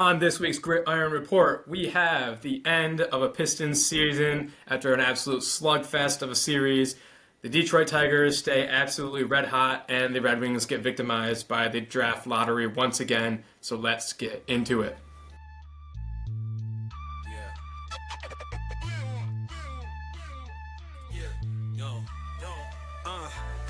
On this week's Gridiron Report, we have the end of a Pistons season after an absolute slugfest of a series. The Detroit Tigers stay absolutely red hot, and the Red Wings get victimized by the draft lottery once again. So let's get into it.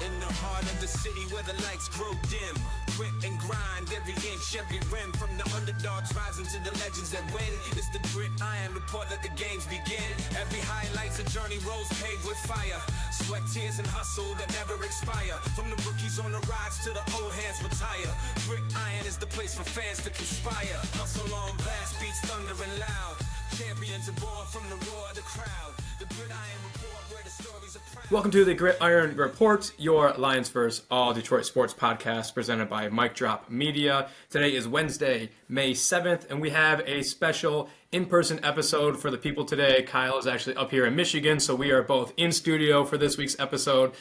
In the heart of the city where the lights grow dim, grit and grind every inch, every rim. From the underdogs rising to the legends that win. It's the Gridiron Report, let the games begin. Every highlight's a journey, roads paved with fire, sweat, tears, and hustle that never expire. From the rookies on the rise to the old hands retire, Gridiron is the place for fans to conspire. Hustle on blast, beats thundering loud. Champions are born from the roar of the crowd. The Gridiron Report, where the stories are proud. Welcome to the Gridiron Report, your Lions vs. All Detroit sports podcast presented by Mic Drop Media. Today is Wednesday, May 7th, and we have a special in-person episode for the people today. Kyle is actually up here in Michigan, so we are both in studio for this week's episode,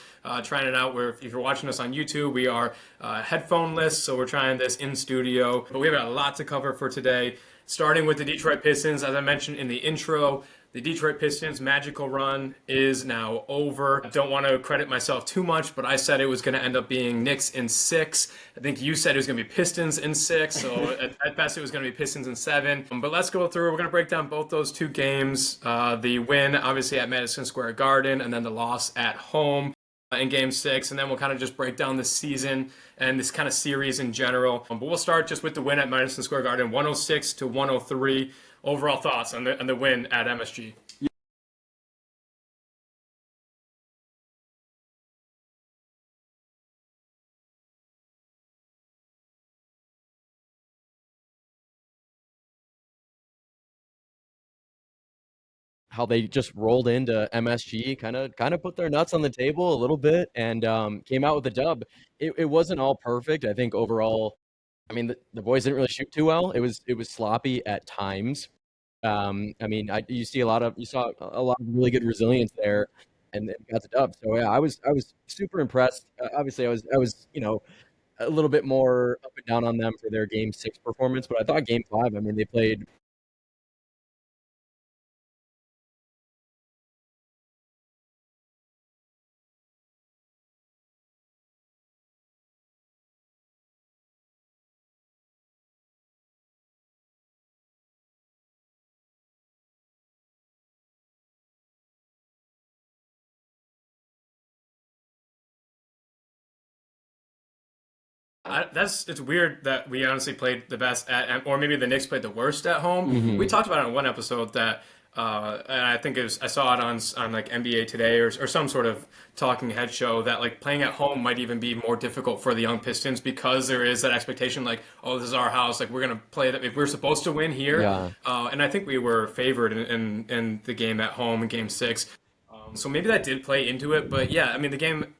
trying it out. If you're watching us on YouTube, we are headphone-less, so we're trying this in studio. But we have a lot to cover for today, starting with the Detroit Pistons. As I mentioned in the intro, the Detroit Pistons' magical run is now over. I don't want to credit myself too much, but I said it was going to end up being Knicks in 6. I think you said it was going to be Pistons in 6, so at best it was going to be Pistons in 7. But let's go through. We're going to break down both those two games. The win, obviously, at Madison Square Garden, and then the loss at home in Game 6. And then we'll kind of just break down this season and this kind of series in general. But we'll start just with the win at Madison Square Garden, 106-103. Overall thoughts on the win at MSG? How they just rolled into MSG, kind of put their nuts on the table a little bit, and came out with a dub. It wasn't all perfect. I think overall, I mean, the boys didn't really shoot too well. It was sloppy at times. I mean, you saw a lot of really good resilience there, and got the dub. So yeah, I was super impressed. Obviously, I was a little bit more up and down on them for their Game 6 performance, but I thought Game 5. I mean, they played. It's weird that we honestly played the best or maybe the Knicks played the worst at home. Mhm. We talked about it in one episode that, and I think I saw it on like NBA Today or some sort of talking head show that like playing at home might even be more difficult for the young Pistons because there is that expectation like, oh, this is our house, like we're gonna play that if we're supposed to win here. Yeah. And I think we were favored in the game at home in Game 6. So maybe that did play into it, but yeah, I mean the game,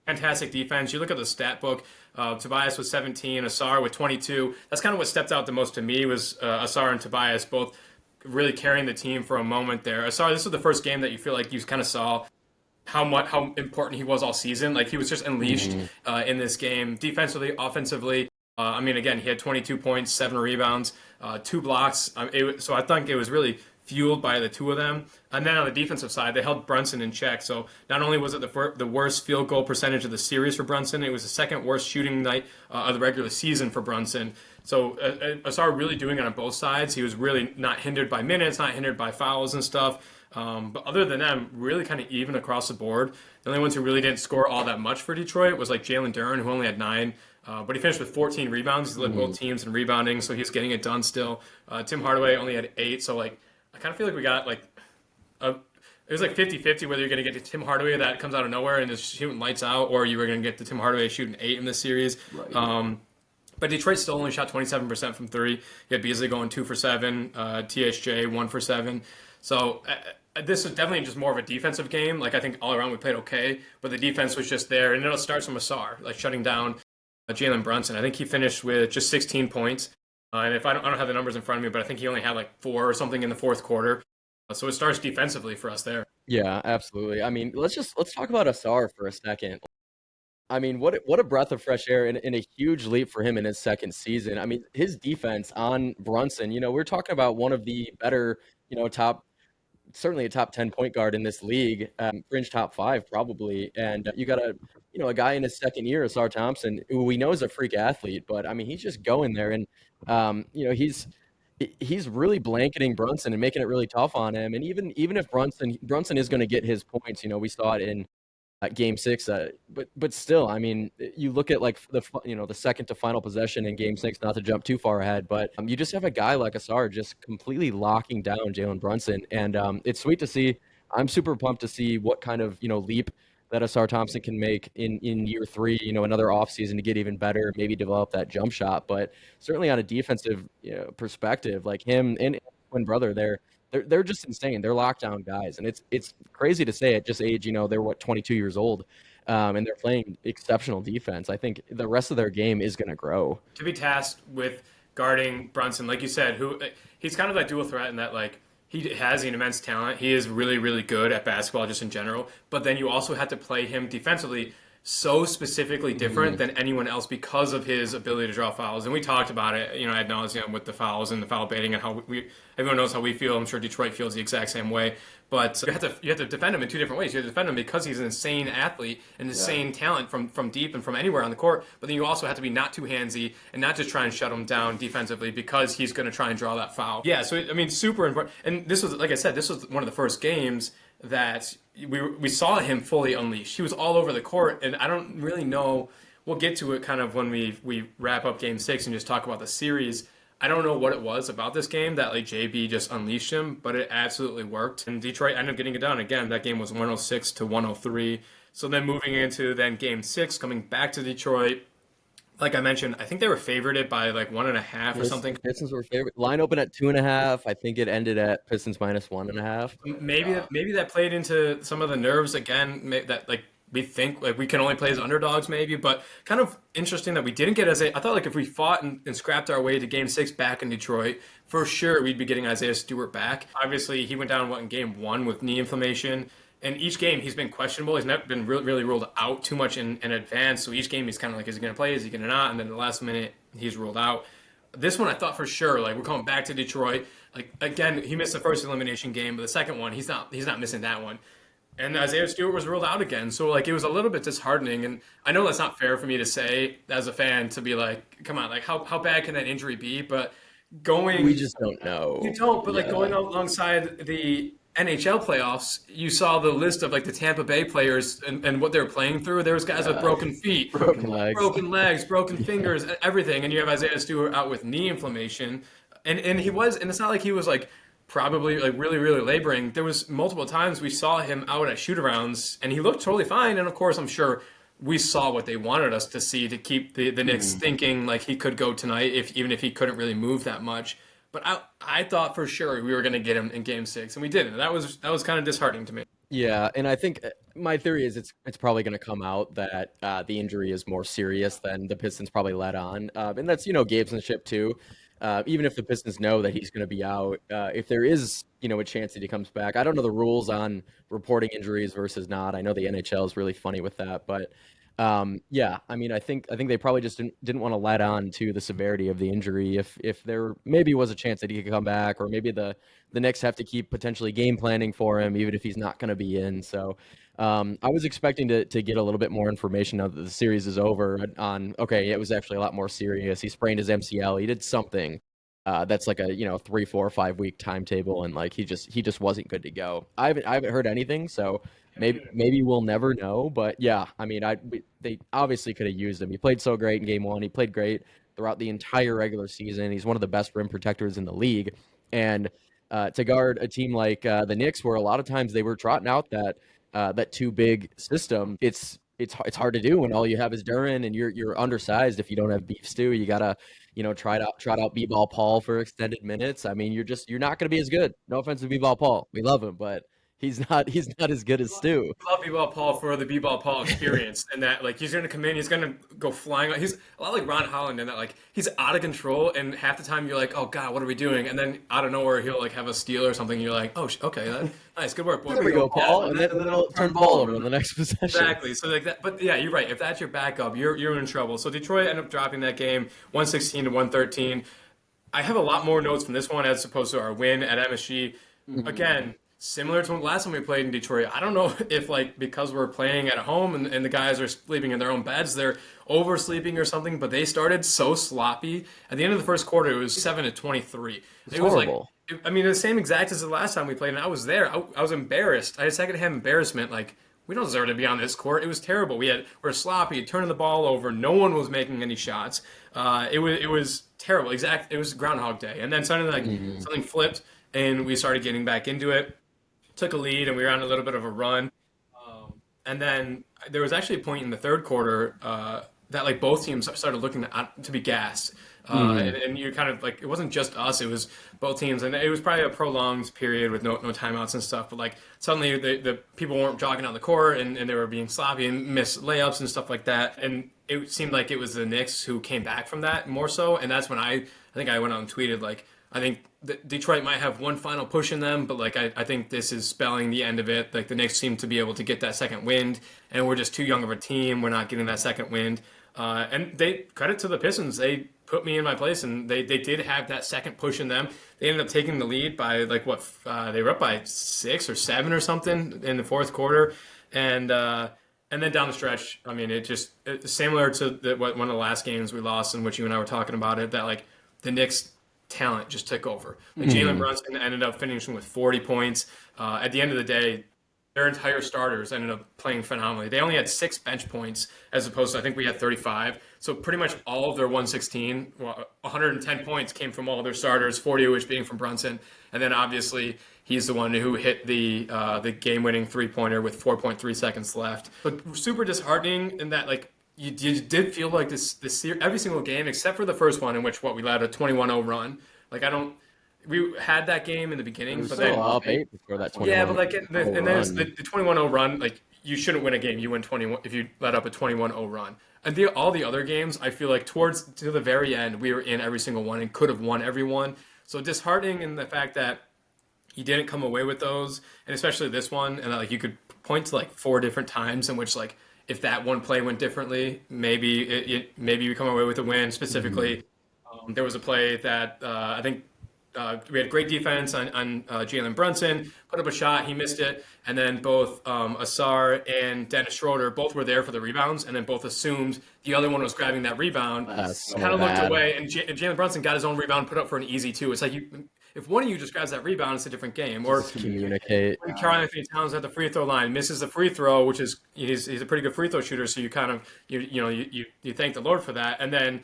fantastic defense. You look at the stat book. Tobias with 17, Asar with 22. That's kind of what stepped out the most to me was Asar and Tobias both really carrying the team for a moment there. Asar, this was the first game that you feel like you kind of saw how important he was all season. Like he was just unleashed in this game, defensively, offensively. I mean, again, he had 22 points, 7 rebounds, 2 blocks. So I think it was really fueled by the two of them. And then on the defensive side, they held Brunson in check. So not only was it the worst field goal percentage of the series for Brunson, it was the second worst shooting night of the regular season for Brunson. So Asar really doing it on both sides. He was really not hindered by minutes, not hindered by fouls and stuff. But other than them, really kind of even across the board. The only ones who really didn't score all that much for Detroit was like Jalen Duren, who only had 9. But he finished with 14 rebounds. He led both teams in rebounding, so he's getting it done still. Tim Hardaway only had 8. So like I kind of feel like we got like it was like 50-50 whether you're going to get to Tim Hardaway that comes out of nowhere and is shooting lights out, or you were going to get to Tim Hardaway shooting 8 in this series. Right. But Detroit still only shot 27% from 3. You had Beasley going 2 for 7, THJ 1 for 7. So this was definitely just more of a defensive game. Like I think all around we played okay, but the defense was just there. And it starts from Asar, like shutting down Jalen Brunson. I think he finished with just 16 points. And if I don't have the numbers in front of me, but I think he only had like 4 or something in the fourth quarter. So it starts defensively for us there. Yeah, absolutely. I mean, let's talk about Asar for a second. I mean, what a breath of fresh air and a huge leap for him in his second season. I mean, his defense on Brunson, we're talking about one of the better, top certainly a top 10 point guard in this league, fringe top five probably. And you got a guy in his second year, Asar Thompson, who we know is a freak athlete, but I mean, he's just going there. And, he's really blanketing Brunson and making it really tough on him. And even if Brunson is going to get his points, we saw it in game six. But still, I mean, you look at like the second to final possession in game six, not to jump too far ahead, but you just have a guy like Asar just completely locking down Jalen Brunson. And it's sweet to see. I'm super pumped to see what kind of, leap that Asar Thompson can make in year three, another offseason to get even better, maybe develop that jump shot. But certainly on a defensive perspective, like him and twin brother, they're just insane. They're lockdown guys, and it's crazy to say at just age, they're 22 years old, and they're playing exceptional defense. I think the rest of their game is going to grow. To be tasked with guarding Brunson, like you said, who he's kind of that dual threat in that like he has an immense talent. He is really, really good at basketball just in general. But then you also have to play him defensively so specifically different than anyone else because of his ability to draw fouls. And we talked about it, ad nauseum with the fouls and the foul baiting and how everyone knows how we feel. I'm sure Detroit feels the exact same way. But you have to defend him in two different ways. You have to defend him because he's an insane athlete and insane talent from deep and from anywhere on the court. But then you also have to be not too handsy and not just try and shut him down defensively because he's going to try and draw that foul. Yeah, so I mean, super important. And this was, like I said, this was one of the first games that we saw him fully unleashed. He was all over the court, and I don't really know. We'll get to it kind of when we wrap up Game 6 and just talk about the series. I don't know what it was about this game that like JB just unleashed him, but it absolutely worked. And Detroit ended up getting it done. Again, that game was 106 to 103. So then moving into then Game 6, coming back to Detroit, like I mentioned, I think they were favored by like 1.5 or something. Pistons were favorite. Line open at 2.5. I think it ended at Pistons minus 1.5. Maybe that played into some of the nerves again. That like we think like we can only play as underdogs maybe, but kind of interesting that we didn't get Isaiah. I thought like if we fought and scrapped our way to Game 6 back in Detroit, for sure we'd be getting Isaiah Stewart back. Obviously, he went down in Game 1 with knee inflammation. And each game he's been questionable. He's not been really ruled out too much in advance. So each game he's kind of like, is he going to play? Is he going to not? And then the last minute he's ruled out. This one I thought for sure, like we're coming back to Detroit. Like again, he missed the first elimination game, but the second one he's not missing that one. And Isaiah Stewart was ruled out again. So like it was a little bit disheartening. And I know that's not fair for me to say as a fan to be like, come on, like how bad can that injury be? But we just don't know. You don't, but like going alongside the NHL playoffs, you saw the list of like the Tampa Bay players and what they're playing through. There was guys with broken feet, broken legs, broken fingers, everything. And you have Isaiah Stewart out with knee inflammation. And it's not like he was like probably like really, really laboring. There was multiple times we saw him out at shoot-arounds and he looked totally fine. And of course, I'm sure we saw what they wanted us to see to keep the Knicks thinking like he could go tonight, even if he couldn't really move that much. But I thought for sure we were going to get him in Game 6, and we didn't. That was kind of disheartening to me. Yeah, and I think my theory is it's probably going to come out that the injury is more serious than the Pistons probably let on, and that's gamesmanship too. Even if the Pistons know that he's going to be out, if there is a chance that he comes back, I don't know the rules on reporting injuries versus not. I know the NHL is really funny with that, but. Yeah, I mean, I think they probably just didn't want to let on to the severity of the injury. If there maybe was a chance that he could come back, or maybe the Knicks have to keep potentially game planning for him, even if he's not going to be in. So I was expecting to get a little bit more information now that the series is over on, okay, it was actually a lot more serious. He sprained his MCL. He did something that's like a 3, 4, 5 week timetable, and like he just wasn't good to go. I haven't heard anything, so. Maybe we'll never know, but yeah, I mean, they obviously could have used him. He played so great in Game 1. He played great throughout the entire regular season. He's one of the best rim protectors in the league, and to guard a team like the Knicks, where a lot of times they were trotting out that too big system, it's hard to do when all you have is Duren and you're undersized. If you don't have Beef Stew, you gotta try out B-ball Paul for extended minutes. I mean, you're not going to be as good. No offense to B-ball Paul, we love him, but he's not as good as Stu. Love B-Ball Paul for the B-Ball Paul experience, and that like he's gonna come in, he's gonna go flying. He's a lot like Ron Holland in that like he's out of control, and half the time you're like, oh God, what are we doing? And then out of nowhere he'll like have a steal or something. And you're like, oh okay, nice, good work, boy. There we go, Paul, and then it'll turn ball over in the next possession. Exactly. So like that, but yeah, you're right. If that's your backup, you're in trouble. So Detroit ended up dropping that game, 116 to 113. I have a lot more notes from this one as opposed to our win at MSG. Again, similar to last time we played in Detroit. I don't know if like because we're playing at home and the guys are sleeping in their own beds, they're oversleeping or something. But they started so sloppy. At the end of the first quarter, it was 7-23. It was horrible. like, I mean, the same exact as the last time we played, and I was there. I was embarrassed. I had secondhand embarrassment. Like we don't deserve to be on this court. It was terrible. We're sloppy, turning the ball over. No one was making any shots. It was terrible. It was Groundhog Day. And then suddenly like something flipped, and we started getting back into it. Took a lead, and we were on a little bit of a run. And then there was actually a point in the third quarter that like both teams started looking to be gassed. And you kind of like, it wasn't just us, it was both teams. And it was probably a prolonged period with no timeouts and stuff. But like suddenly the people weren't jogging on the court, and they were being sloppy and missed layups and stuff like that. And it seemed like it was the Knicks who came back from that more so. And that's when I think I went out and tweeted, like, I think Detroit might have one final push in them, but like I think this is spelling the end of it. Like the Knicks seem to be able to get that second wind, and we're just too young of a team. We're not getting that second wind. And they credit to the Pistons. They put me in my place, and they did have that second push in them. They ended up taking the lead by like they were up by 6 or 7 or something in the fourth quarter, and then down the stretch, I mean, it's similar to one of the last games we lost, in which you and I were talking about it. That like the Knicks talent just took over. Like Jalen Brunson ended up finishing with 40 points. At the end of the day, their entire starters ended up playing phenomenally. They only had 6 bench points as opposed to, I think we had 35. So pretty much all of their 110 points came from all their starters, 40 of which being from Brunson. And then obviously he's the one who hit the game-winning three-pointer with 4.3 seconds left. But super disheartening in that like you did feel like this every single game except for the first one, in which we led a 21-0 run. Like we had that game in the beginning, but then up 8 before that 21. Yeah, but like and then the 21-0 run, like you shouldn't win a game. You win 21 if you let up a 21-0 run. And all the other games, I feel like to the very end, we were in every single one and could have won every one. So disheartening in the fact that you didn't come away with those, and especially this one, and like you could point to like 4 different times in which like if that one play went differently, maybe maybe we come away with a win. Specifically, there was a play that I think we had great defense on Jalen Brunson, put up a shot, he missed it, and then both Asar and Dennis Schroeder both were there for the rebounds, and then both assumed the other one was grabbing that rebound. Kind of looked away, and Jalen Brunson got his own rebound, put up for an easy 2. It's like if one of you just grabs that rebound, it's a different game. Or communicate. When Carl Anthony Towns at the free throw line misses the free throw, which is he's a pretty good free throw shooter, so you kind of you thank the Lord for that, and then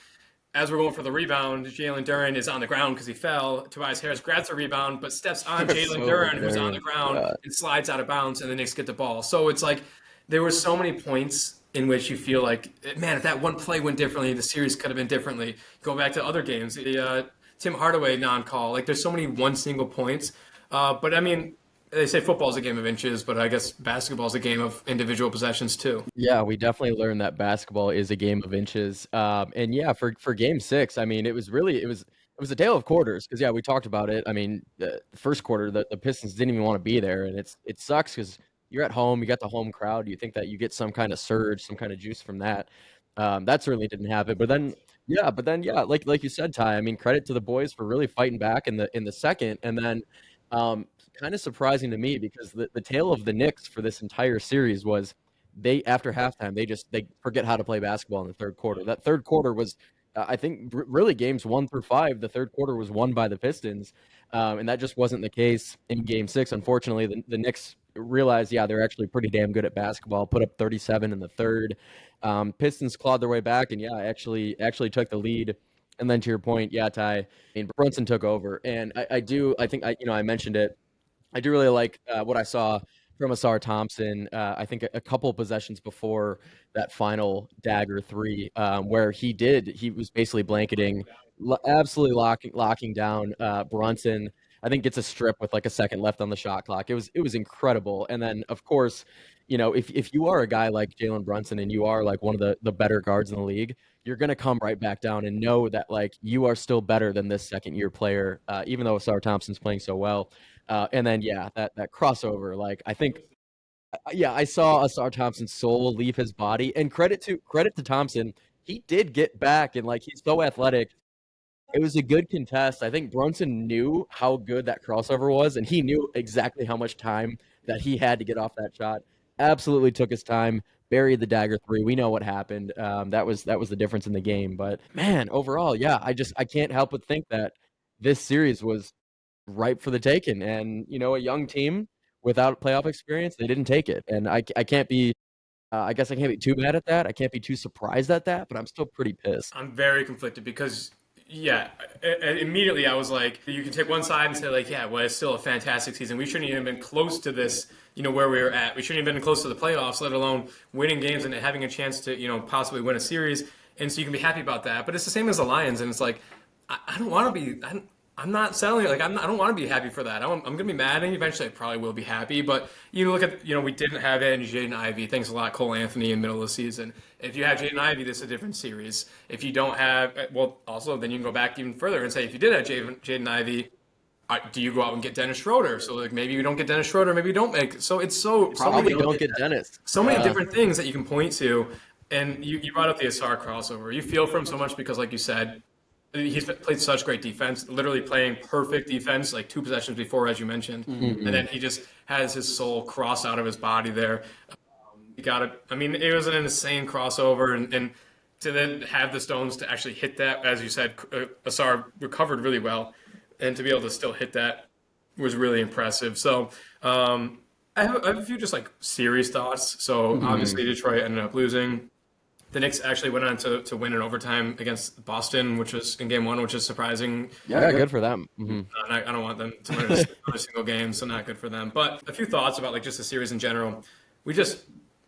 as we're going for the rebound, Jalen Duren is on the ground because he fell. Tobias Harris grabs the rebound, but steps on Jalen Duren, who's on the ground, and slides out of bounds, and the Knicks get the ball. So it's like there were so many points in which you feel like, man, if that one play went differently, the series could have been differently. Go back to other games, the Tim Hardaway non-call. Like there's so many one single points. But I mean, they say football is a game of inches, but I guess basketball is a game of individual possessions too. Yeah, we definitely learned that basketball is a game of inches. And yeah, for game 6, I mean, it was a tale of quarters because yeah, we talked about it. I mean, the first quarter, the Pistons didn't even want to be there, and it sucks because you're at home, you got the home crowd, you think that you get some kind of surge, some kind of juice from that. That certainly didn't happen. But then like you said, Ty, I mean, credit to the boys for really fighting back in the second, and then kind of surprising to me because the tale of the Knicks for this entire series was after halftime they forget how to play basketball in the third quarter. That third quarter was I think really games 1 through 5, the third quarter was won by the Pistons, and that just wasn't the case in Game 6. Unfortunately, the Knicks realized they're actually pretty damn good at basketball. Put up 37 in the third. Pistons clawed their way back and actually took the lead. And then to your point, Ty, I mean, Brunson took over, and I mentioned it. I do really like what I saw from Asar Thompson. I think a couple of possessions before that final dagger 3, where he was basically blanketing, absolutely locking down Brunson. I think gets a strip with like a second left on the shot clock. It was incredible. And then of course, if you are a guy like Jalen Brunson and you are like one of the better guards in the league, you're gonna come right back down and know that like you are still better than this second year player, even though Asar Thompson's playing so well. And then yeah, that crossover, like I think yeah, I saw Asar Thompson's soul leave his body. And credit to Thompson, he did get back and like he's so athletic. It was a good contest. I think Brunson knew how good that crossover was, and he knew exactly how much time that he had to get off that shot. Absolutely took his time, buried the dagger three. We know what happened. That was the difference in the game. But man, overall, yeah, I can't help but think that this series was ripe for the taking. And a young team without playoff experience, they didn't take it. And I can't be. I guess I can't be too mad at that. I can't be too surprised at that, but I'm still pretty pissed. I'm very conflicted because, yeah, immediately I was like, you can take one side and say like, yeah, well, it's still a fantastic season. We shouldn't even been close to this, where we were at. We shouldn't even been close to the playoffs, let alone winning games and having a chance to, possibly win a series. And so you can be happy about that. But it's the same as the Lions, and it's like, I don't want to be. I'm not settling. Like I don't want to be happy for that. I'm gonna be mad, and eventually I probably will be happy. But look at we didn't have Jaden Ivey. Thanks a lot, Cole Anthony, in the middle of the season. If you have Jaden Ivey, this is a different series. If you don't have, well, also then you can go back even further and say if you did have Jaden Ivey, do you go out and get Dennis Schroeder? So like maybe you don't get Dennis Schroeder, maybe you don't make it. So it's Probably don't get Dennis. So many different things that you can point to. And you brought up the Asar crossover. You feel for him so much because, like you said, he's played such great defense, literally playing perfect defense, like 2 possessions before, as you mentioned. And then he just has his soul cross out of his body there. You got it. I mean, it was an insane crossover. And to then have the stones to actually hit that, as you said, Asar recovered really well. And to be able to still hit that was really impressive. So I have a few just like serious thoughts. So obviously Detroit ended up losing. The Knicks actually went on to win in overtime against Boston, which was in game 1, which is surprising. Yeah, good for them. Mm-hmm. I don't want them to win another single game, so not good for them. But a few thoughts about like just the series in general.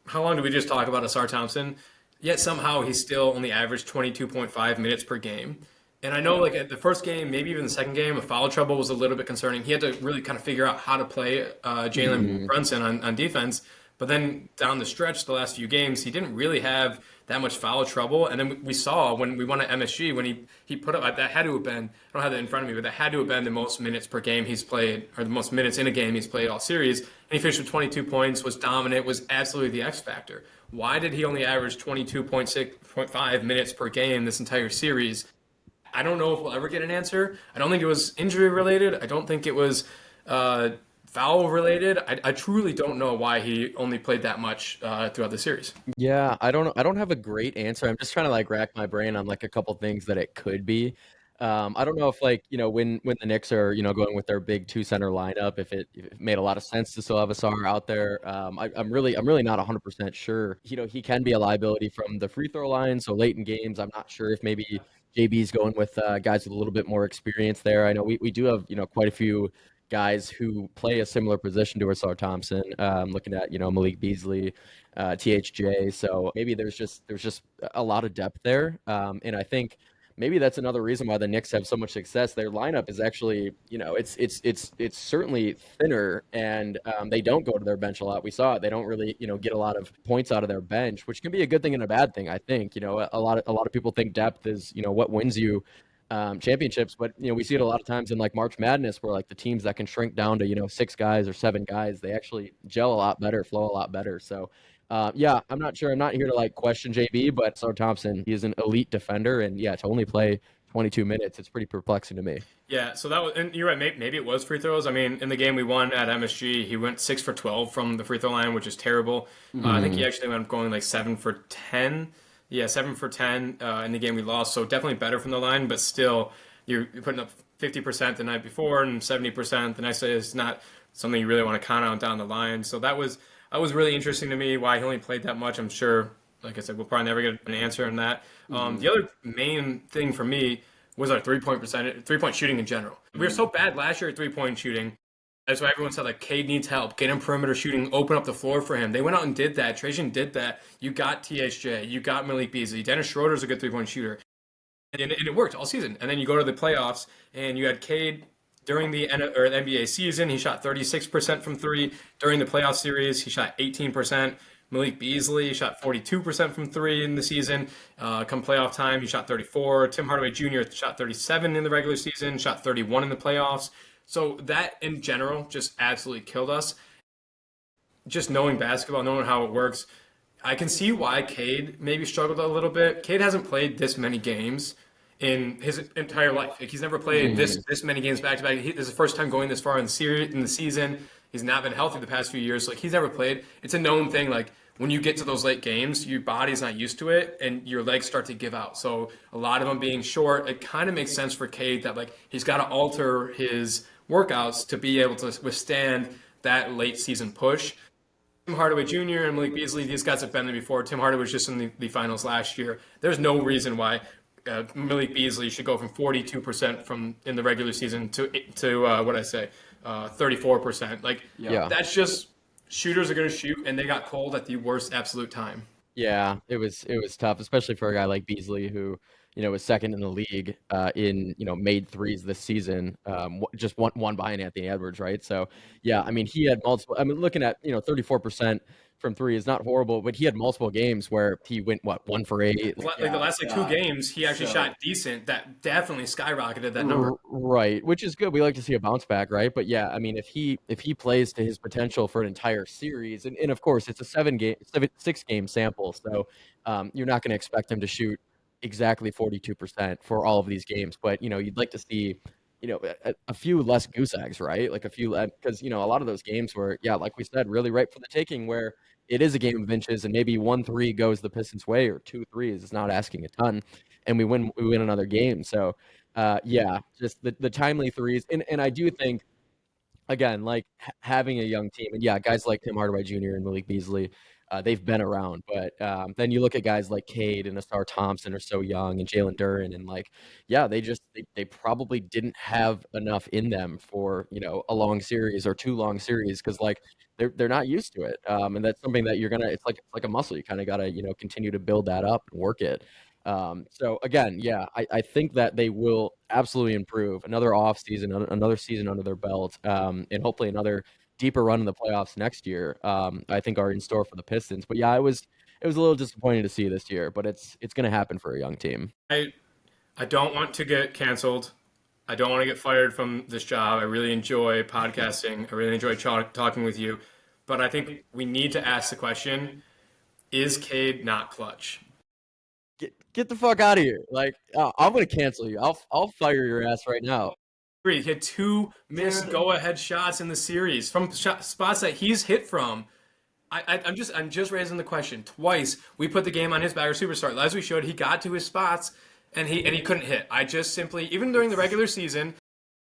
How long did we just talk about Asar Thompson? Yet somehow he still only averaged 22.5 minutes per game. And I know like at the first game, maybe even the second game, a foul trouble was a little bit concerning. He had to really kind of figure out how to play Jalen Brunson on defense. But then down the stretch, the last few games, he didn't really have that much foul trouble. And then we saw when we won at MSG, when he put up, that had to have been, I don't have that in front of me, but that had to have been the most minutes per game he's played, or the most minutes in a game he's played all series. And he finished with 22 points, was dominant, was absolutely the X factor. Why did he only average 22.5 minutes per game this entire series? I don't know if we'll ever get an answer. I don't think it was injury related. I don't think it was foul related. I truly don't know why he only played that much throughout the series. Yeah, I don't have a great answer. I'm just trying to like rack my brain on like a couple things that it could be. I don't know if like when the Knicks are going with their big 2 center lineup, if it made a lot of sense to still have Asar out there. I'm really not 100% sure. He can be a liability from the free throw line. So late in games, I'm not sure if maybe JB's going with guys with a little bit more experience there. I know we do have quite a few guys who play a similar position to Asar Thompson. Looking at Malik Beasley, THJ. So maybe there's just a lot of depth there, and I think maybe that's another reason why the Knicks have so much success. Their lineup is actually it's certainly thinner, and they don't go to their bench a lot. We saw it. They don't really get a lot of points out of their bench, which can be a good thing and a bad thing. I think a lot of people think depth is what wins you championships, but we see it a lot of times in like March Madness where like the teams that can shrink down to 6 guys or 7 guys, they actually gel a lot better, flow a lot better. So yeah, I'm not sure. I'm not here to like question JB, but Asar Thompson, he is an elite defender, and yeah, to only play 22 minutes, it's pretty perplexing to me. Yeah, so that was, and you're right. Maybe it was free throws. I mean, in the game we won at MSG, he went 6 for 12 from the free throw line, which is terrible. I think he actually went going like 7 for 10. Yeah, 7 for 10 in the game we lost. So definitely better from the line, but still, you're putting up 50% the night before and 70% the next day is not something you really want to count on down the line. So that was really interesting to me why he only played that much. I'm sure, like I said, we'll probably never get an answer on that. The other main thing for me was our 3-point shooting in general. We were so bad last year at 3-point shooting. That's why everyone said, like, Cade needs help. Get him perimeter shooting. Open up the floor for him. They went out and did that. Trajan did that. You got THJ. You got Malik Beasley. Dennis Schroeder's a good 3-point shooter. And it worked all season. And then you go to the playoffs, and you had Cade during the NBA season, he shot 36% from three. During the playoff series, he shot 18%. Malik Beasley shot 42% from three in the season. Come playoff time, he shot 34. Tim Hardaway Jr. shot 37 in the regular season, shot 31 in the playoffs. So that in general just absolutely killed us. Just knowing basketball, knowing how it works, I can see why Cade maybe struggled a little bit. Cade hasn't played this many games in his entire life. Like he's never played this many games back to back. This is the first time going this far in the season. He's not been healthy the past few years. Like he's never played. It's a known thing. Like when you get to those late games, your body's not used to it, and your legs start to give out. So a lot of them being short, it kind of makes sense for Cade that like he's got to alter his workouts to be able to withstand that late season push. Tim Hardaway Jr. and Malik Beasley, these guys have been there before. Tim Hardaway was just in the finals last year. There's no reason why Malik Beasley should go from 42% from in the regular season to what I say, 34%. Like that's just shooters are going to shoot, and they got cold at the worst absolute time. Yeah, it was tough, especially for a guy like Beasley who, was second in the league in, made threes this season, just one behind Anthony Edwards, right? So, yeah, I mean, he had multiple. I mean, looking at 34% from three is not horrible, but he had multiple games where he went 1 for 8. Like the last two games, he actually shot decent. That definitely skyrocketed that number. Right, which is good. We like to see a bounce back, right? But yeah, I mean, if he plays to his potential for an entire series, and of course it's a 6 game sample, so you're not going to expect him to shoot exactly 42% for all of these games. But you'd like to see a few less goose eggs, right? Like a few, because a lot of those games were, like we said, really ripe for the taking, where it is a game of inches, and maybe 1-3 goes the Pistons' way, or 2-3 is not asking a ton, and we win another game. So, just the timely threes, and I do think, again, like having a young team, and guys like Tim Hardaway Jr. and Malik Beasley, they've been around, but then you look at guys like Cade and Asar Thompson are so young, and Jalen Duren, and they probably didn't have enough in them for a long series or 2 long series, because like they're not used to it, and that's something that it's like a muscle. You kind of got to continue to build that up and work it. So again, I think that they will absolutely improve. Another off season, another season under their belt, and hopefully another deeper run in the playoffs next year, I think are in store for the Pistons. But it was a little disappointing to see this year, but it's going to happen for a young team. I don't want to get canceled. I don't want to get fired from this job. I really enjoy podcasting. I really enjoy talking with you. But I think we need to ask the question, is Cade not clutch? Get the fuck out of here. Like, I'm going to cancel you. I'll fire your ass right now. He had 2 missed go-ahead shots in the series from spots that he's hit from. I'm just raising the question. Twice we put the game on his back, or superstar. As we showed, he got to his spots and he couldn't hit. I just simply, even during the regular season,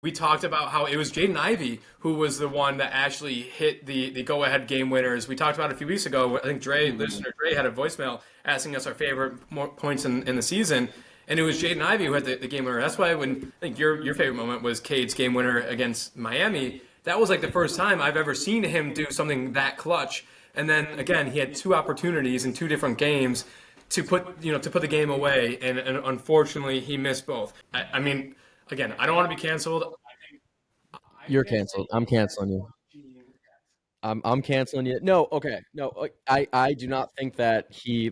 we talked about how it was Jaden Ivey who was the one that actually hit the go-ahead game winners. We talked about it a few weeks ago. I think listener Dre had a voicemail asking us our favorite points in the season. And it was Jaden Ivey who had the game winner. That's why when I think your favorite moment was Cade's game winner against Miami, that was like the first time I've ever seen him do something that clutch. And then again, he had 2 opportunities in 2 different games to put the game away, and unfortunately he missed both. I mean, again, I don't want to be canceled. You're canceled. I'm canceling you. I'm canceling you. No, okay. No, I do not think that he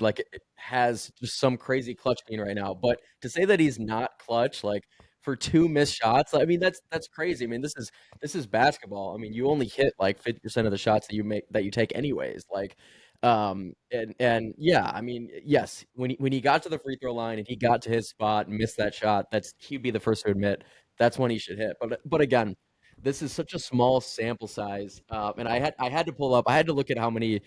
has just some crazy clutch gene right now. But to say that he's not clutch, like for 2 missed shots, I mean that's crazy. I mean, this is basketball. I mean, you only hit like 50% of the shots that you take anyways. Like, and yeah, I mean, yes, when he got to the free throw line and he got to his spot and missed that shot, he'd be the first to admit that's when he should hit. But again, this is such a small sample size, and I had to pull up. I had to look at how many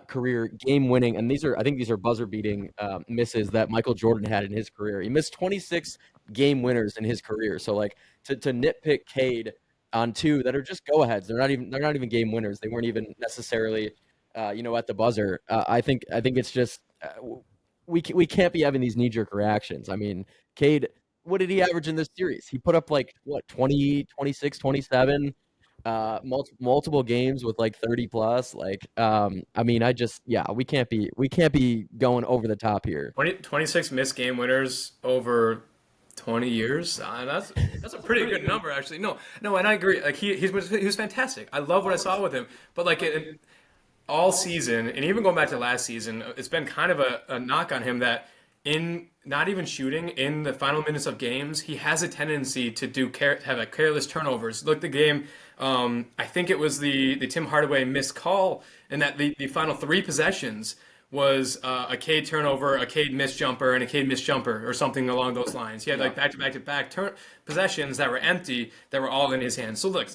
career game-winning, and I think these are buzzer-beating misses that Michael Jordan had in his career. He missed 26 game winners in his career. So like to nitpick Cade on 2 that are just go-aheads. They're not even game winners. They weren't even necessarily at the buzzer. I think it's just we can't be having these knee-jerk reactions. I mean, Cade, what did he average in this series? He put up 20, 26, 27, multiple games with 30 plus. I mean, we can't be going over the top here. 26 missed game winners over 20 years. That's a pretty good number, actually. No, and I agree. Like he was fantastic. I love what I saw with him. But like all season, and even going back to last season, it's been kind of a knock on him that in not even shooting in the final minutes of games, he has a tendency to have like careless turnovers. Look, the game. I think it was the Tim Hardaway missed call, and that the final three possessions was a Cade turnover, a Cade missed jumper, and a Cade missed jumper, or something along those lines. He had like back-to-back possessions that were empty, that were all in his hands. So look,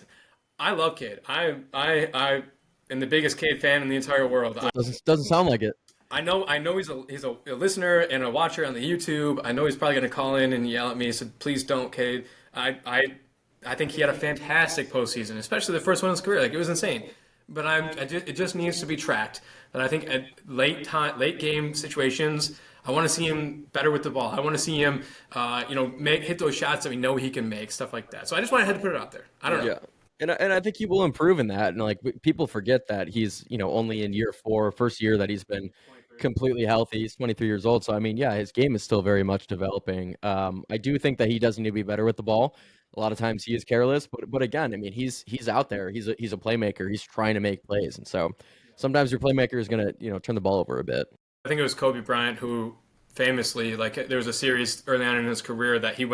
I love Cade. I am the biggest Cade fan in the entire world. Doesn't sound like it. I know he's a listener and a watcher on the YouTube. I know he's probably going to call in and yell at me. So please don't, Cade. I think he had a fantastic postseason, especially the first one in his career. Like, it was insane. But it just needs to be tracked. And I think at late game situations, I want to see him better with the ball. I want to see him, hit those shots that we know he can make, stuff like that. So I just wanted to put it out there. I don't know. Yeah. And I think he will improve in that. And like people forget that he's, only in year 4, first year that he's been completely healthy. He's 23 years old. So I mean, yeah, his game is still very much developing. I do think that he does need to be better with the ball. A lot of times he is careless, but again, I mean, he's out there. He's a playmaker. He's trying to make plays. And so sometimes your playmaker is going to, turn the ball over a bit. I think it was Kobe Bryant who famously, like, there was a series early on in his career that he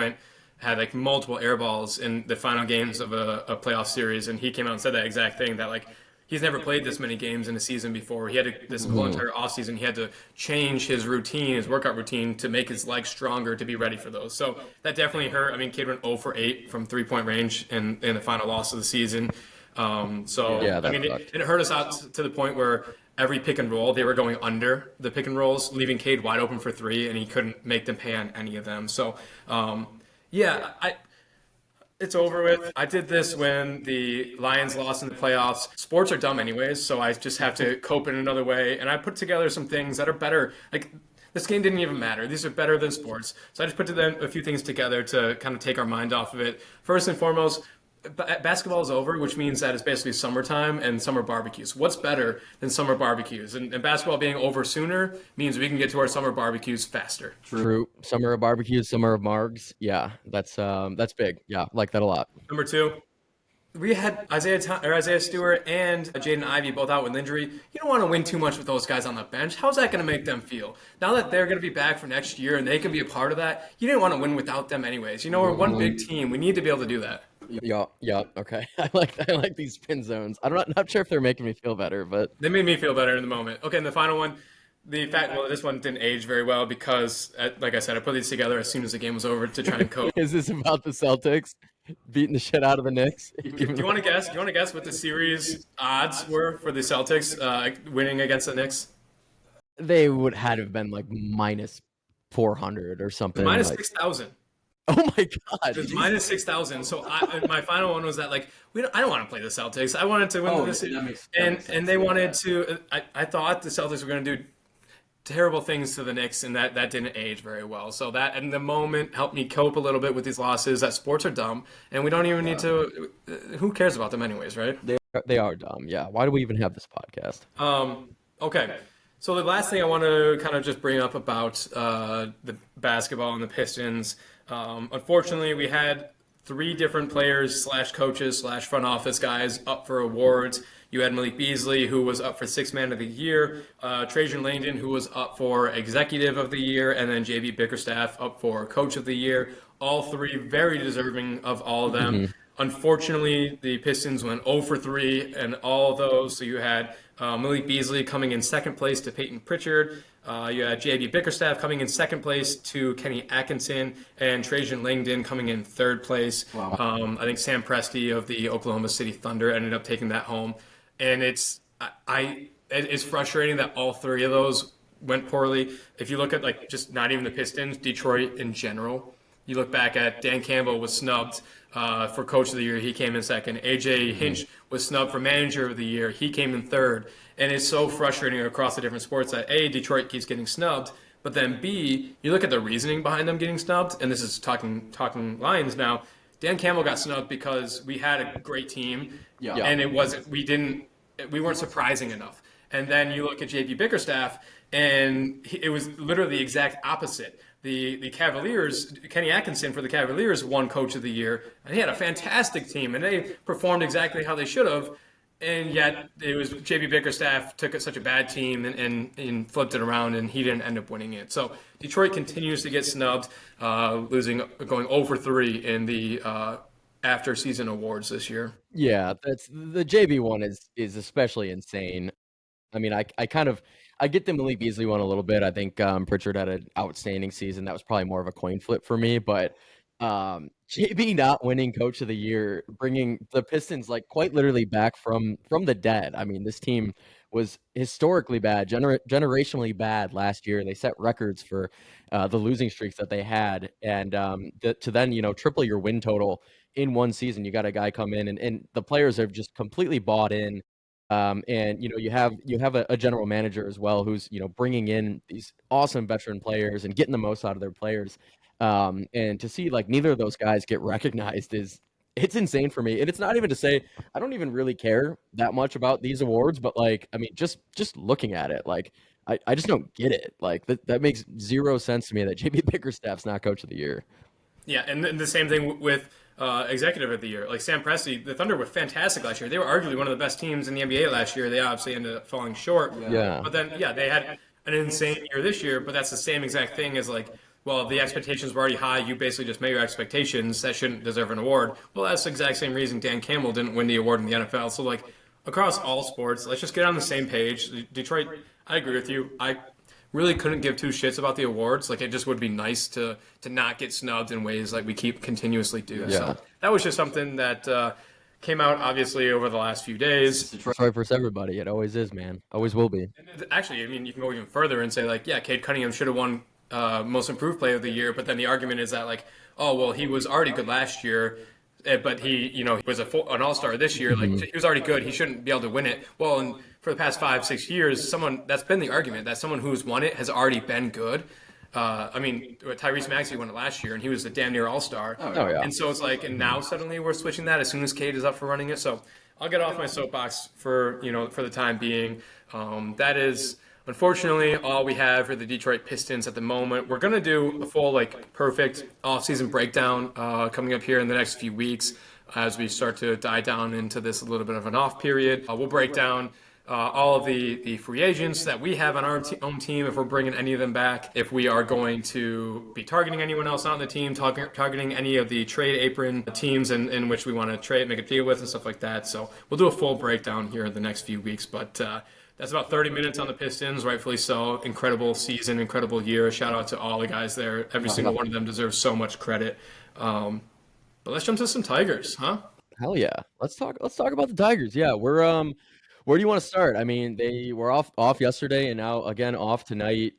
had like multiple air balls in the final games of a playoff series, and he came out and said that exact thing, that like he's never played this many games in a season before. He had this whole entire offseason, he had to change his workout routine to make his legs stronger to be ready for those. So that definitely hurt. I mean, Cade went 0 for 8 from 3-point range in the final loss of the season. I mean, it hurt us out to the point where every pick and roll, they were going under the pick and rolls, leaving Cade wide open for 3, and he couldn't make them pay on any of them. So, it's over with. I did this when the Lions lost in the playoffs. Sports are dumb anyways, so I just have to cope in another way. And I put together some things that are better. Like, this game didn't even matter. These are better than sports. So I just put a few things together to kind of take our mind off of it. First and foremost, basketball is over, which means that it's basically summertime and summer barbecues. What's better than summer barbecues? And basketball being over sooner means we can get to our summer barbecues faster. True. Summer of barbecues, summer of margs. Yeah, that's big. Yeah, I like that a lot. Number 2, we had Isaiah Stewart and Jaden Ivey both out with injury. You don't want to win too much with those guys on the bench. How's that going to make them feel? Now that they're going to be back for next year and they can be a part of that, you didn't want to win without them anyways. We're one big team. We need to be able to do that. Yeah, okay. I like these spin zones. Not sure if they're making me feel better, but they made me feel better in the moment. Okay, and the final one, this one didn't age very well because, like I said, I put these together as soon as the game was over to try and cope. Is this about the Celtics beating the shit out of the Knicks? Do you want to guess? Do you want to guess what the series odds were for the Celtics winning against the Knicks? They would have been like minus 400 or something. Minus 6,000. Oh my God! It was minus 6,000. So my final one was that I don't want to play the Celtics. I wanted to win this, and they wanted to. I thought the Celtics were going to do terrible things to the Knicks, and that didn't age very well. So that in the moment helped me cope a little bit with these losses. That sports are dumb, and we don't even need to. Who cares about them anyways, right? They are dumb. Yeah. Why do we even have this podcast? Okay. So the last thing I want to kind of just bring up about the basketball and the Pistons. Unfortunately, we had 3 different players / coaches / front office guys up for awards. You had Malik Beasley, who was up for 6th Man of the Year, Trajan Langdon, who was up for Executive of the Year, and then JB Bickerstaff up for Coach of the Year. All 3 very deserving of all of them. Mm-hmm. Unfortunately, the Pistons went 0 for 3 in all of those. So you had Malik Beasley coming in 2nd place to Peyton Pritchard. You had J.B. Bickerstaff coming in 2nd place to Kenny Atkinson, and Trajan Langdon coming in 3rd place. Wow. I think Sam Presti of the Oklahoma City Thunder ended up taking that home. And it's frustrating that all 3 of those went poorly. If you look at just not even the Pistons, Detroit in general, you look back at Dan Campbell was snubbed for Coach of the Year. He came in 2nd. A.J. Hinch was snubbed for Manager of the Year. He came in 3rd. And it's so frustrating across the different sports that, A, Detroit keeps getting snubbed, but then, B, you look at the reasoning behind them getting snubbed, and this is talking Lions now. Dan Campbell got snubbed because we had a great team, and we weren't surprising enough. And then you look at J.B. Bickerstaff, and it was literally the exact opposite. the Cavaliers, Kenny Atkinson for the Cavaliers won Coach of the Year, and he had a fantastic team, and they performed exactly how they should have. And yet, it was JB Bickerstaff took such a bad team and flipped it around, and he didn't end up winning it. So Detroit continues to get snubbed, going over 3 in the after season awards this year. Yeah, that's the JB one is especially insane. I mean, I get the Malik Beasley one a little bit. I think Pritchard had an outstanding season. That was probably more of a coin flip for me. But JB not winning Coach of the Year, bringing the Pistons like quite literally back from the dead. I mean, this team was historically bad, generationally bad last year. They set records for the losing streaks that they had, and to then triple your win total in one season. You got a guy come in, and the players have just completely bought in. And you have a general manager as well who's bringing in these awesome veteran players and getting the most out of their players. And to see like neither of those guys get recognized it's insane for me. And it's not even to say I don't even really care that much about these awards, but like I mean just looking at it, like I just don't get it. Like that makes zero sense to me that JB Bickerstaff's not Coach of the Year. Yeah, and the same thing with Executive of the Year. Like Sam Presti, the Thunder were fantastic last year. They were arguably one of the best teams in the NBA last year. They obviously ended up falling short. Yeah. But then, they had an insane year this year, but that's the same exact thing as like, well, the expectations were already high. You basically just met your expectations. That shouldn't deserve an award. Well, that's the exact same reason Dan Campbell didn't win the award in the NFL. So, like, across all sports, let's just get on the same page. Detroit, I agree with you. I really couldn't give two shits about the awards. Like, it just would be nice to not get snubbed in ways like we keep continuously do. Yeah. So that was just something that came out, obviously, over the last few days. Detroit for everybody. It always is, man. Always will be. Actually, I mean, you can go even further and say, like, yeah, Cade Cunningham should have won Most Improved Player of the Year, but then the argument is that, like, oh, well, he was already good last year, but he was an all-star this year. Like, he was already good. He shouldn't be able to win it. Well, and for the past 5-6 years, that's been the argument, that someone who's won it has already been good. I mean, Tyrese Maxey won it last year, and he was a damn near all-star. Oh, yeah. And so it's like, and now suddenly we're switching that as soon as Cade is up for running it. So I'll get off my soapbox for the time being. That is, unfortunately, all we have for the Detroit Pistons at the moment. We're going to do a full, like, perfect off-season breakdown coming up here in the next few weeks as we start to die down into this a little bit of an off period. We'll break down all of the free agents that we have on our own team, if we're bringing any of them back, if we are going to be targeting anyone else on the team, targeting any of the trade apron teams in which we want to trade, make a deal with, and stuff like that. So we'll do a full breakdown here in the next few weeks, but that's about 30 minutes on the Pistons, rightfully so. Incredible season, incredible year. Shout out to all the guys there. Every single one of them deserves so much credit. But let's jump to some Tigers, huh? Hell yeah. Let's talk about the Tigers. Yeah, where do you want to start? I mean, they were off yesterday and now again off tonight.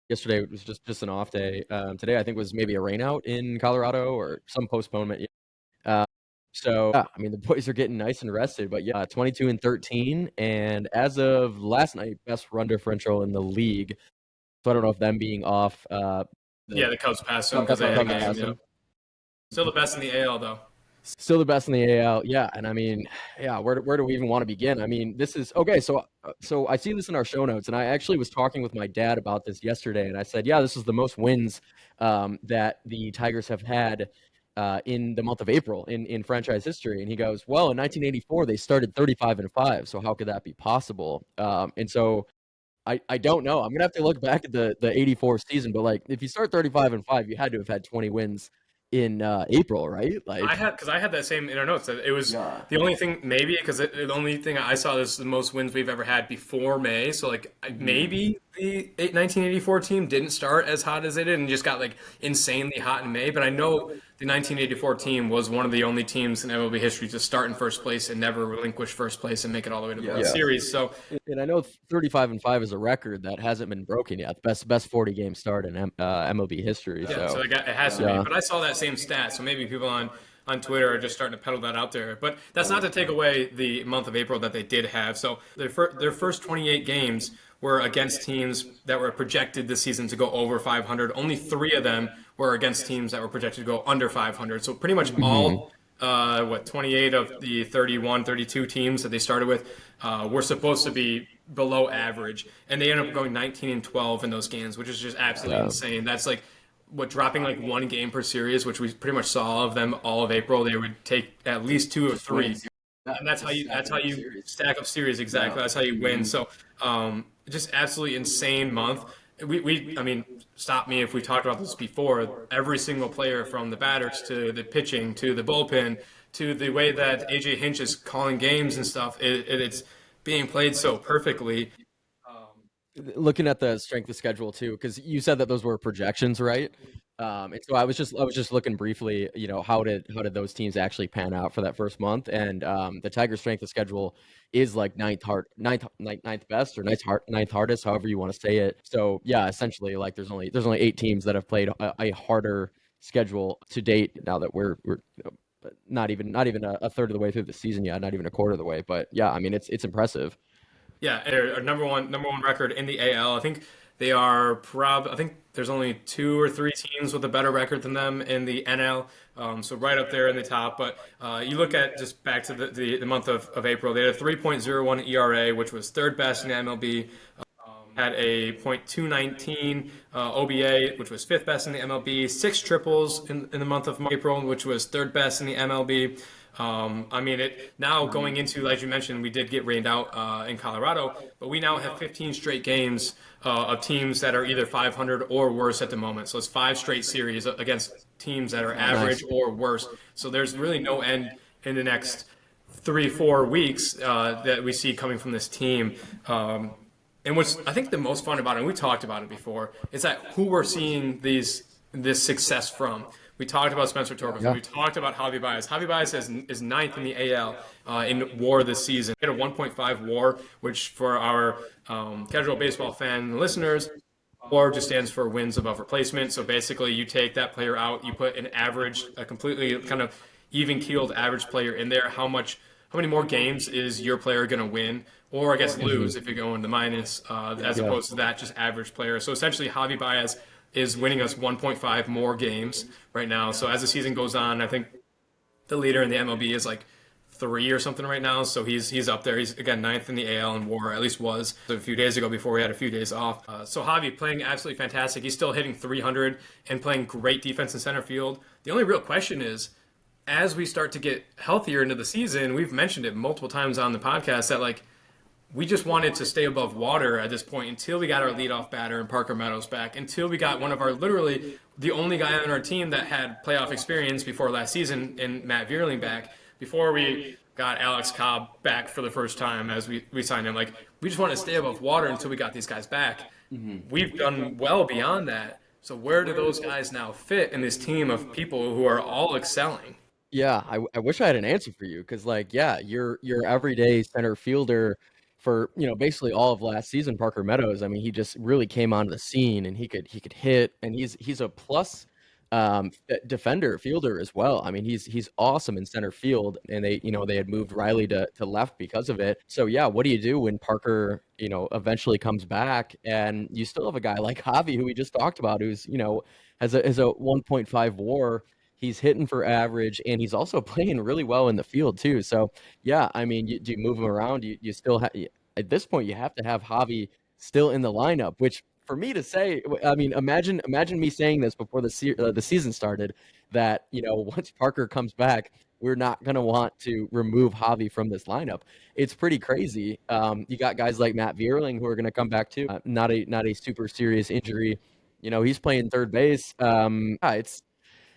Yesterday was just an off day. Today I think was maybe a rainout in Colorado or some postponement. So yeah, I mean the boys are getting nice and rested, but yeah, 22-13, and as of last night, best run differential in the league. So I don't know if them being off. The Cubs passed them because they had a game. Yeah. Still the best in the AL though. Still the best in the AL, yeah. And I mean, yeah, where do we even want to begin? I mean, this is okay. So I see this in our show notes, and I actually was talking with my dad about this yesterday, and I said, yeah, this is the most wins that the Tigers have had in the month of April in franchise history. And he goes, well, in 1984 they started 35-5, so how could that be possible? And so I don't know. I'm gonna have to look back at the 84 season, but like if you start 35-5, you had to have had 20 wins in April, right? Like I had that same in our notes. It was the only thing, maybe, because the only thing I saw is the most wins we've ever had before May. So like maybe the 1984 team didn't start as hot as they did and just got like insanely hot in May. But I know the 1984 team was one of the only teams in MLB history to start in first place and never relinquish first place and make it all the way to the World Series. So, and I know 35-5 is a record that hasn't been broken yet. Best 40 game start in MLB history. Yeah, so it has to be. But I saw that same stat, so maybe people on Twitter are just starting to peddle that out there. But that's not to take away the month of April that they did have. So their first 28 games were against teams that were projected this season to go over 500. Only 3 of them were against teams that were projected to go under 500. So pretty much all 28 of the 31, 32 teams that they started with were supposed to be below average. And they ended up going 19-12 in those games, which is just absolutely insane. That's like dropping like one game per series, which we pretty much saw all of them all of April. They would take at least two or three, and that's how you stack up series exactly. That's how you win. So just absolutely insane month. I mean, stop me if we talked about this before. Every single player from the batters to the pitching to the bullpen to the way that AJ Hinch is calling games and stuff, it's being played so perfectly. Looking at the strength of schedule too, because you said that those were projections, right? And so I was just looking briefly, how did those teams actually pan out for that first month? And the Tigers' strength of schedule is like ninth best or ninth hardest, however you want to say it. So yeah, essentially, like there's only 8 teams that have played a harder schedule to date. Now that we're not even a third of the way through the season yet, not even a quarter of the way. But yeah, I mean it's impressive. Yeah, they're a number one record in the AL. I think they are I think there's only 2 or 3 teams with a better record than them in the NL. So right up there in the top. But you look at just back to the month of April, they had a 3.01 ERA, which was third best in the MLB. Had a .219 OBA, which was fifth best in the MLB. 6 triples in the month of April, which was third best in the MLB. I mean, now going into, as you mentioned, we did get rained out in Colorado, but we now have 15 straight games of teams that are either 500 or worse at the moment. So it's 5 straight series against teams that are average or worse. So there's really no end in the next 3-4 weeks that we see coming from this team. And what's I think the most fun about it, and we talked about it before, is that who we're seeing this success from. We talked about Spencer Torkelson. Yeah. We talked about Javi Baez. Javi Baez is ninth in the AL in WAR this season. He had a 1.5 WAR, which for our casual baseball fan listeners, WAR just stands for wins above replacement. So basically, you take that player out, you put an average, a completely kind of even-keeled average player in there. How many more games is your player going to win? Or I guess lose if you go into minus, as opposed to that just average player. So essentially, Javi Baez is winning us 1.5 more games right now. So as the season goes on, I think the leader in the MLB is like 3 or something right now. So he's up there. He's again ninth in the AL in WAR, at least was a few days ago before we had a few days off. So Javi playing absolutely fantastic. He's still hitting 300 and playing great defense in center field. The only real question is, as we start to get healthier into the season, we've mentioned it multiple times on the podcast that like we just wanted to stay above water at this point until we got our leadoff batter and Parker Meadows back, until we got one of our literally the only guy on our team that had playoff experience before last season and Matt Vierling back, before we got Alex Cobb back for the first time as we signed him. Like, we just wanted to stay above water until we got these guys back. Mm-hmm. We've done well beyond that. So where do those guys now fit in this team of people who are all excelling? Yeah, I wish I had an answer for you because, like, yeah, your everyday center fielder for basically all of last season, Parker Meadows. I mean, he just really came onto the scene and he could hit, and he's a plus defender fielder as well. I mean, he's awesome in center field, and they had moved Riley to left because of it. So yeah, what do you do when Parker eventually comes back and you still have a guy like Javi who we just talked about who's has a 1.5 WAR. He's hitting for average, and he's also playing really well in the field too. So yeah, I mean, do you move him around? You still at this point you have to have Javi still in the lineup, which for me to say, I mean, imagine me saying this before the season started, that once Parker comes back, we're not going to want to remove Javi from this lineup. It's pretty crazy. You got guys like Matt Vierling who are going to come back too. Not a super serious injury. He's playing third base. Yeah,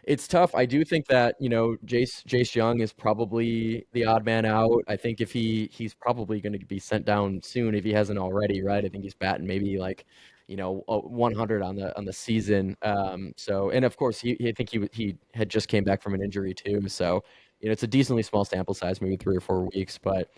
it's tough. I do think that Jace Young is probably the odd man out. I think if he's probably going to be sent down soon if he hasn't already, right? I think he's batting maybe like 100 on the season. So, and of course I think he had just came back from an injury too. So it's a decently small sample size, maybe 3 or 4 weeks, but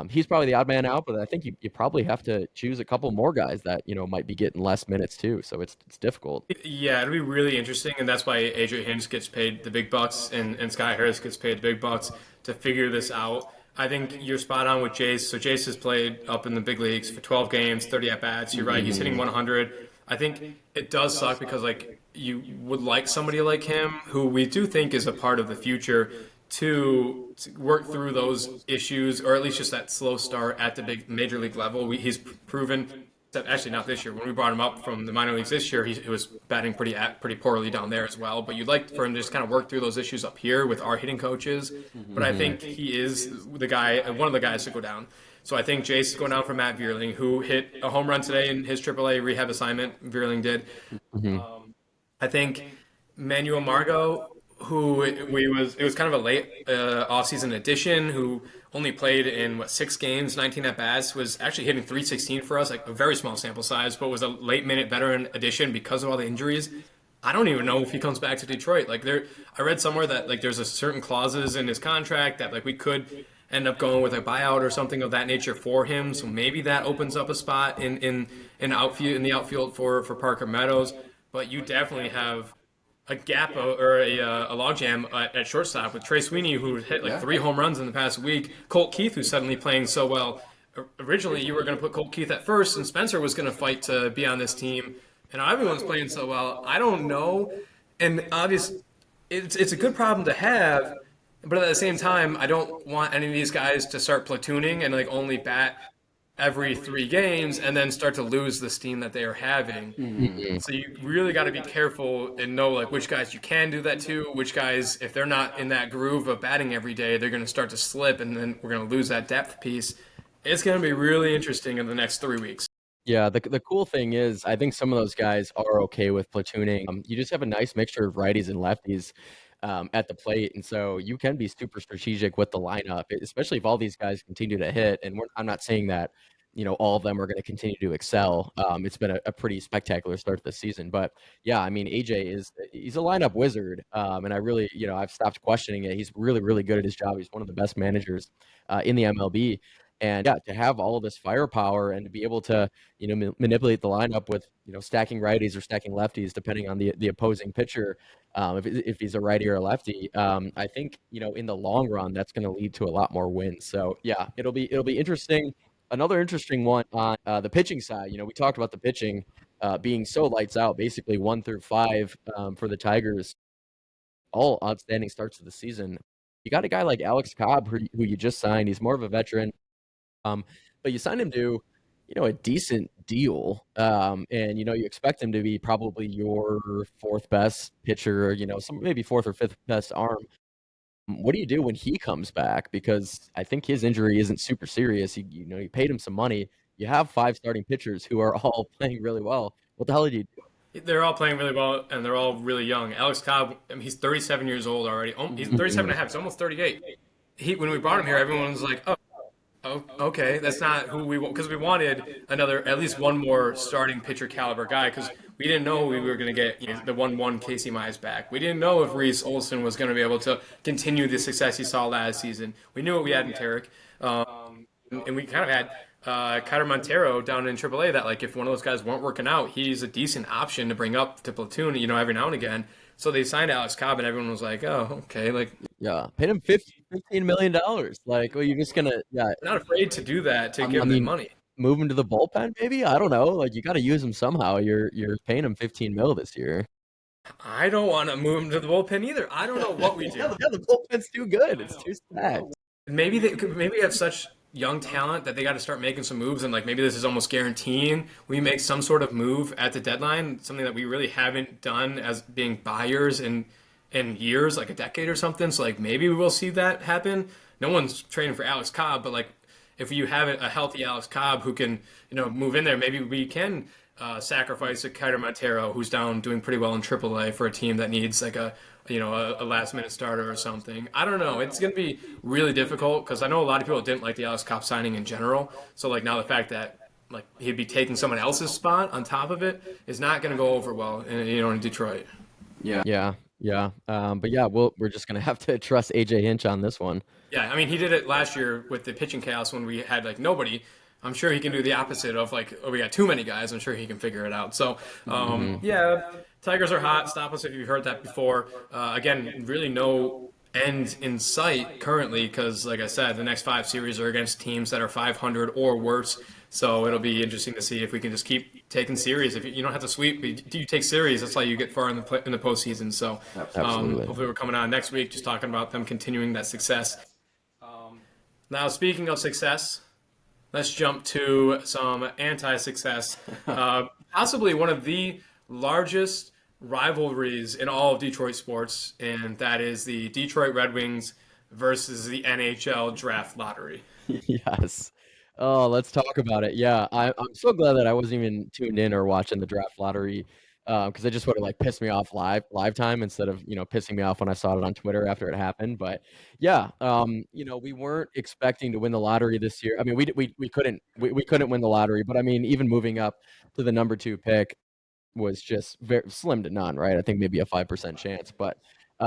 he's probably the odd man out. But I think you probably have to choose a couple more guys that might be getting less minutes too. So it's difficult. Yeah, it'll be really interesting, and that's why AJ Hinch gets paid the big bucks and Sky Harris gets paid the big bucks to figure this out. I think you're spot on with Jace. So Jace has played up in the big leagues for 12 games, 30 at-bats. You're right, he's hitting 100. I think it does suck because like you would like somebody like him, who we do think is a part of the future, to work through those issues, or at least just that slow start at the big major league level. He's proven Actually, not this year. When we brought him up from the minor leagues this year, he was batting pretty poorly down there as well. But you'd like for him to just kind of work through those issues up here with our hitting coaches. But I think he is the guy, one of the guys to go down. So I think Jace is going down for Matt Vierling, who hit a home run today in his AAA rehab assignment. Vierling did. I think Manuel Margot, who it was kind of a late offseason addition, who only played in 6 games, 19 at bats, was actually hitting 316 for us, like a very small sample size, but was a late minute veteran addition because of all the injuries. I don't even know if he comes back to Detroit. I read somewhere that there's a certain clauses in his contract that we could end up going with a buyout or something of that nature for him. So maybe that opens up a spot in the outfield for Parker Meadows. But you definitely have a gap or a logjam at shortstop with Trey Sweeney, who hit 3 home runs in the past week. Colt Keith, who's suddenly playing so well. Originally, you were going to put Colt Keith at first, and Spencer was going to fight to be on this team. And now everyone's playing so well. I don't know. And obviously, it's a good problem to have. But at the same time, I don't want any of these guys to start platooning and only bat every 3 games and then start to lose the steam that they are having. So you really got to be careful and know which guys you can do that to, which guys, if they're not in that groove of batting every day, they're going to start to slip, and then we're going to lose that depth piece. It's going to be really interesting in the next 3 weeks. Yeah, the cool thing is I think some of those guys are okay with platooning. You just have a nice mixture of righties and lefties at the plate, and so you can be super strategic with the lineup, especially if all these guys continue to hit. And I'm not saying that all of them are going to continue to excel. It's been a pretty spectacular start to the season, but yeah, I mean AJ he's a lineup wizard, and I really I've stopped questioning it. He's really really good at his job. He's one of the best managers in the MLB. And yeah, to have all of this firepower and to be able to, manipulate the lineup with, stacking righties or stacking lefties, depending on the opposing pitcher, if he's a righty or a lefty, I think, in the long run, that's going to lead to a lot more wins. So yeah, it'll be interesting. Another interesting one on the pitching side. We talked about the pitching being so lights out, basically 1 through 5 for the Tigers, all outstanding starts to the season. You got a guy like Alex Cobb, who you just signed. He's more of a veteran. But you signed him to, a decent deal, and you expect him to be probably your 4th best pitcher, maybe 4th or 5th best arm. What do you do when he comes back? Because I think his injury isn't super serious. You paid him some money. You have 5 starting pitchers who are all playing really well. What the hell did you do? They're all playing really well, and they're all really young. Alex Cobb, he's 37 years old already. He's 37 and a half. He's almost 38. When we brought him here, everyone was like, oh, okay, that's not who we want, because we wanted at least one more starting pitcher caliber guy, because we didn't know we were going to get the 1-1 Casey Mize back. We didn't know if Reese Olson was going to be able to continue the success he saw last season. We knew what we had in Tarek, and we kind of had Kiter Montero down in AAA that if one of those guys weren't working out, he's a decent option to bring up to platoon, every now and again. So they signed Alex Cobb, and everyone was like, "Oh, okay." Yeah, paid him $15 million. Well, you're just gonna not afraid to do that to give him money. Move him to the bullpen, maybe. I don't know. You got to use him somehow. You're paying him $15 million this year. I don't want to move him to the bullpen either. I don't know what we do. Yeah, the bullpen's too good. It's too stacked. Maybe we have such young talent that they got to start making some moves, and maybe this is almost guaranteeing we make some sort of move at the deadline, something that we really haven't done as being buyers in years, like a decade or something. So maybe we will see that happen. No one's trading for Alex Cobb, but if you have a healthy Alex Cobb who can move in there, maybe we can sacrifice a Kiter Montero who's down doing pretty well in AAA for a team that needs a last minute starter or something. I don't know. It's going to be really difficult because I know a lot of people didn't like the Alex Cobb signing in general. So now the fact that he'd be taking someone else's spot on top of it is not going to go over well in Detroit. Yeah. But yeah, we're just going to have to trust AJ Hinch on this one. Yeah, I mean, he did it last year with the pitching chaos when we had nobody. I'm sure he can do the opposite of we got too many guys. I'm sure he can figure it out. So, yeah, Tigers are hot. Stop us if you've heard that before. Again, really no end in sight currently because, like I said, the next 5 series are against teams that are 500 or worse. So it'll be interesting to see if we can just keep taking series. If you don't have to sweep, but you take series. That's how you get far in the postseason. So hopefully we're coming on next week just talking about them continuing that success. Now, speaking of success, let's jump to some anti-success. Possibly one of the largest rivalries in all of Detroit sports, and that is the Detroit Red Wings versus the NHL draft lottery. Yes. Oh, let's talk about it. Yeah, I'm so glad that I wasn't even tuned in or watching the draft lottery, because it just would have like pissed me off live time instead of pissing me off when I saw it on Twitter after it happened. But yeah, we weren't expecting to win the lottery this year. I mean, we couldn't win the lottery, but I mean, even moving up to the number two pick was just very slim to none, right? I think maybe a 5% chance, but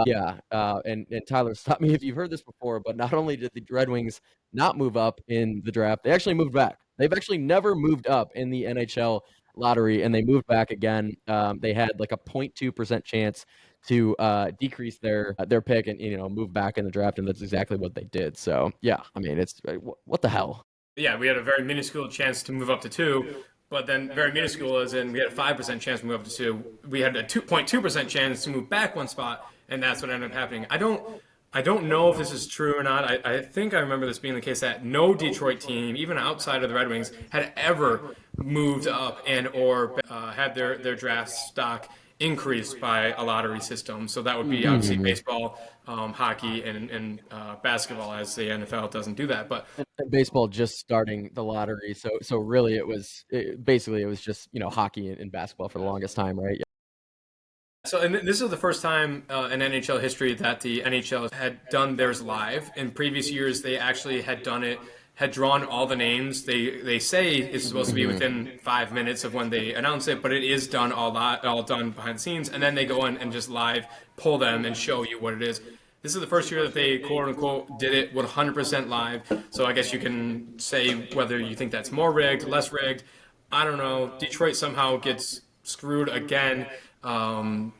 yeah. And Tyler, stop me if you've heard this before, but not only did the Red Wings not move up in the draft, they actually moved back. They've actually never moved up in the NHL lottery, and they moved back again. They had like a 0.2% chance to decrease their pick and move back in the draft, and that's exactly what they did. So yeah, I mean, it's what the hell. Yeah, we had a very minuscule chance to move up to two, but then very minuscule as in we had a 5% chance to move up to two. We had a 2.2% chance to move back one spot, and that's what ended up happening. I don't know if this is true or not. I think I remember this being the case that no Detroit team, even outside of the Red Wings, had ever moved up and or had their draft stock increased by a lottery system. So that would be obviously baseball, hockey, and basketball, as the NFL doesn't do that. But And baseball just starting the lottery, so really basically it was just hockey and basketball for the longest time, right? so, and this is the first time in NHL history that the NHL had done theirs live. In previous years, they actually had done it, had drawn all the names. They say it's supposed to be within 5 minutes of when they announce it, but it is done all done behind the scenes, and then they go in and just live pull them and show you what it is. This is the first year that they quote unquote did it 100% live. So I guess you can say whether you think that's more rigged, less rigged. I don't know. Detroit somehow gets screwed again. I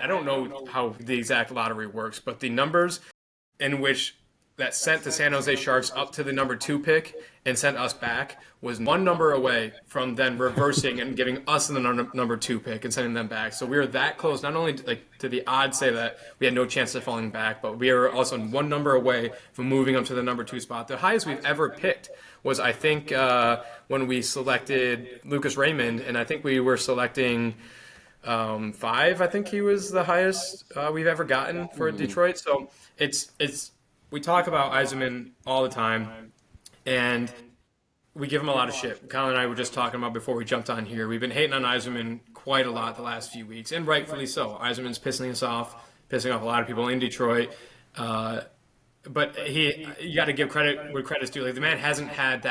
don't know how the exact lottery works, but the numbers in which that sent the San Jose Sharks up to the number two pick and sent us back was one number away from then reversing and giving us the number two pick and sending them back. So we were that close, not only to the odds say that we had no chance of falling back, but we were also one number away from moving up to the number two spot. The highest we've ever picked was, I think, when we selected Lucas Raymond, and I think we were selecting five. I think he was the highest we've ever gotten for Detroit. So it's we talk about Yzerman all the time, and we give him a lot of shit. Kyle and I were just talking about before we jumped on here. We've been hating on Yzerman quite a lot the last few weeks, and rightfully so. Yzerman's pissing us off, pissing off a lot of people in Detroit. But you got to give credit where credit's due. Like, the man hasn't had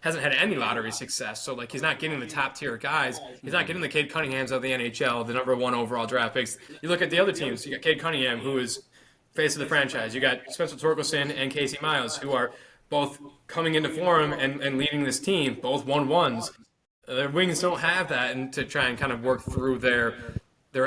any lottery success. So, like, he's not getting the top tier guys. He's not getting the Cade Cunninghams of the NHL, the number one overall draft picks. You look at the other teams. You got Cade Cunningham, who is face of the franchise. You got Spencer Torkelson and Casey Miles, who are both coming into form and leading this team, both 1-1s. The Wings don't have that, and to try and kind of work through their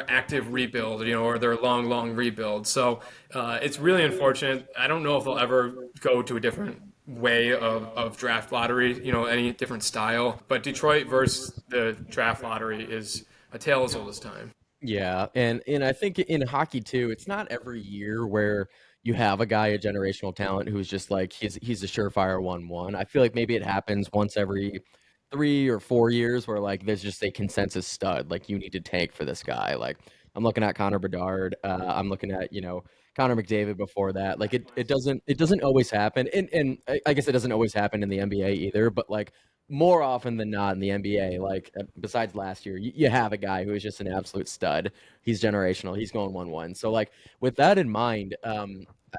active rebuild, or their long rebuild. So it's really unfortunate. I don't know if they'll ever go to a different way of draft lottery, any different style. But Detroit versus the draft lottery is a tale as old as time. Yeah, and I think in hockey too, it's not every year where you have a guy, a generational talent, who's just like he's a surefire 1-1. I feel like maybe it happens once every 3 or 4 years where like there's just a consensus stud, like you need to tank for this guy. Like I'm looking at Connor Bedard, I'm looking at Connor McDavid before that. Like it doesn't always happen, and I guess it doesn't always happen in the NBA either. But like more often than not in the NBA, like besides last year, you have a guy who is just an absolute stud. He's generational. He's going 1-1. So like with that in mind,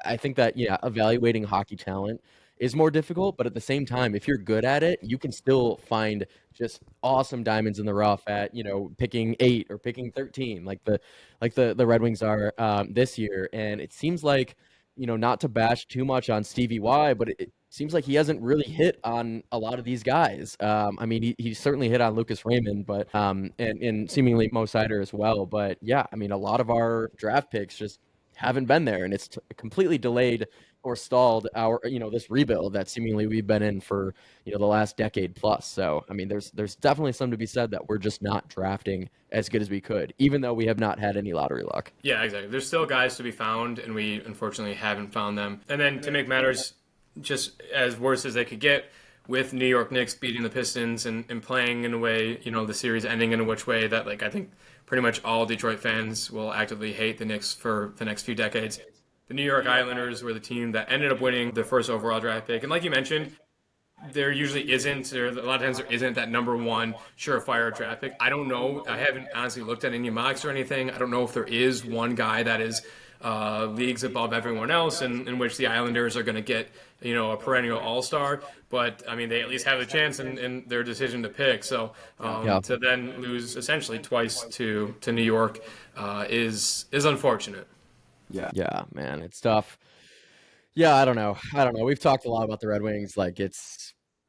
I think that evaluating hockey talent is more difficult, but at the same time, if you're good at it, you can still find just awesome diamonds in the rough at picking 8 or picking 13, like the Red Wings are this year. And it seems like not to bash too much on Stevie Y, but it seems like he hasn't really hit on a lot of these guys. I mean, he certainly hit on Lucas Raymond, but and seemingly Mo Sider as well. But yeah, I mean, a lot of our draft picks just haven't been there, and it's completely delayed or stalled our this rebuild that seemingly we've been in for the last decade plus. So I mean, there's definitely something to be said that we're just not drafting as good as we could, even though we have not had any lottery luck. Yeah, exactly. There's still guys to be found, and we unfortunately haven't found them. And then to make matters just as worse as they could get, with New York Knicks beating the Pistons and playing in a way, the series ending in a which way that like I think pretty much all Detroit fans will actively hate the Knicks for the next few decades. The New York Islanders were the team that ended up winning the first overall draft pick. And like you mentioned, there usually isn't, or a lot of times there isn't that number one surefire draft pick. I don't know. I haven't honestly looked at any mocks or anything. I don't know if there is one guy that is leagues above everyone else, in which the Islanders are going to get, a perennial All Star. But I mean, they at least have a chance in their decision to pick. So Yeah. to then lose essentially twice to New York is unfortunate. Yeah, man, it's tough. Yeah, I don't know. I don't know. We've talked a lot about the Red Wings. Like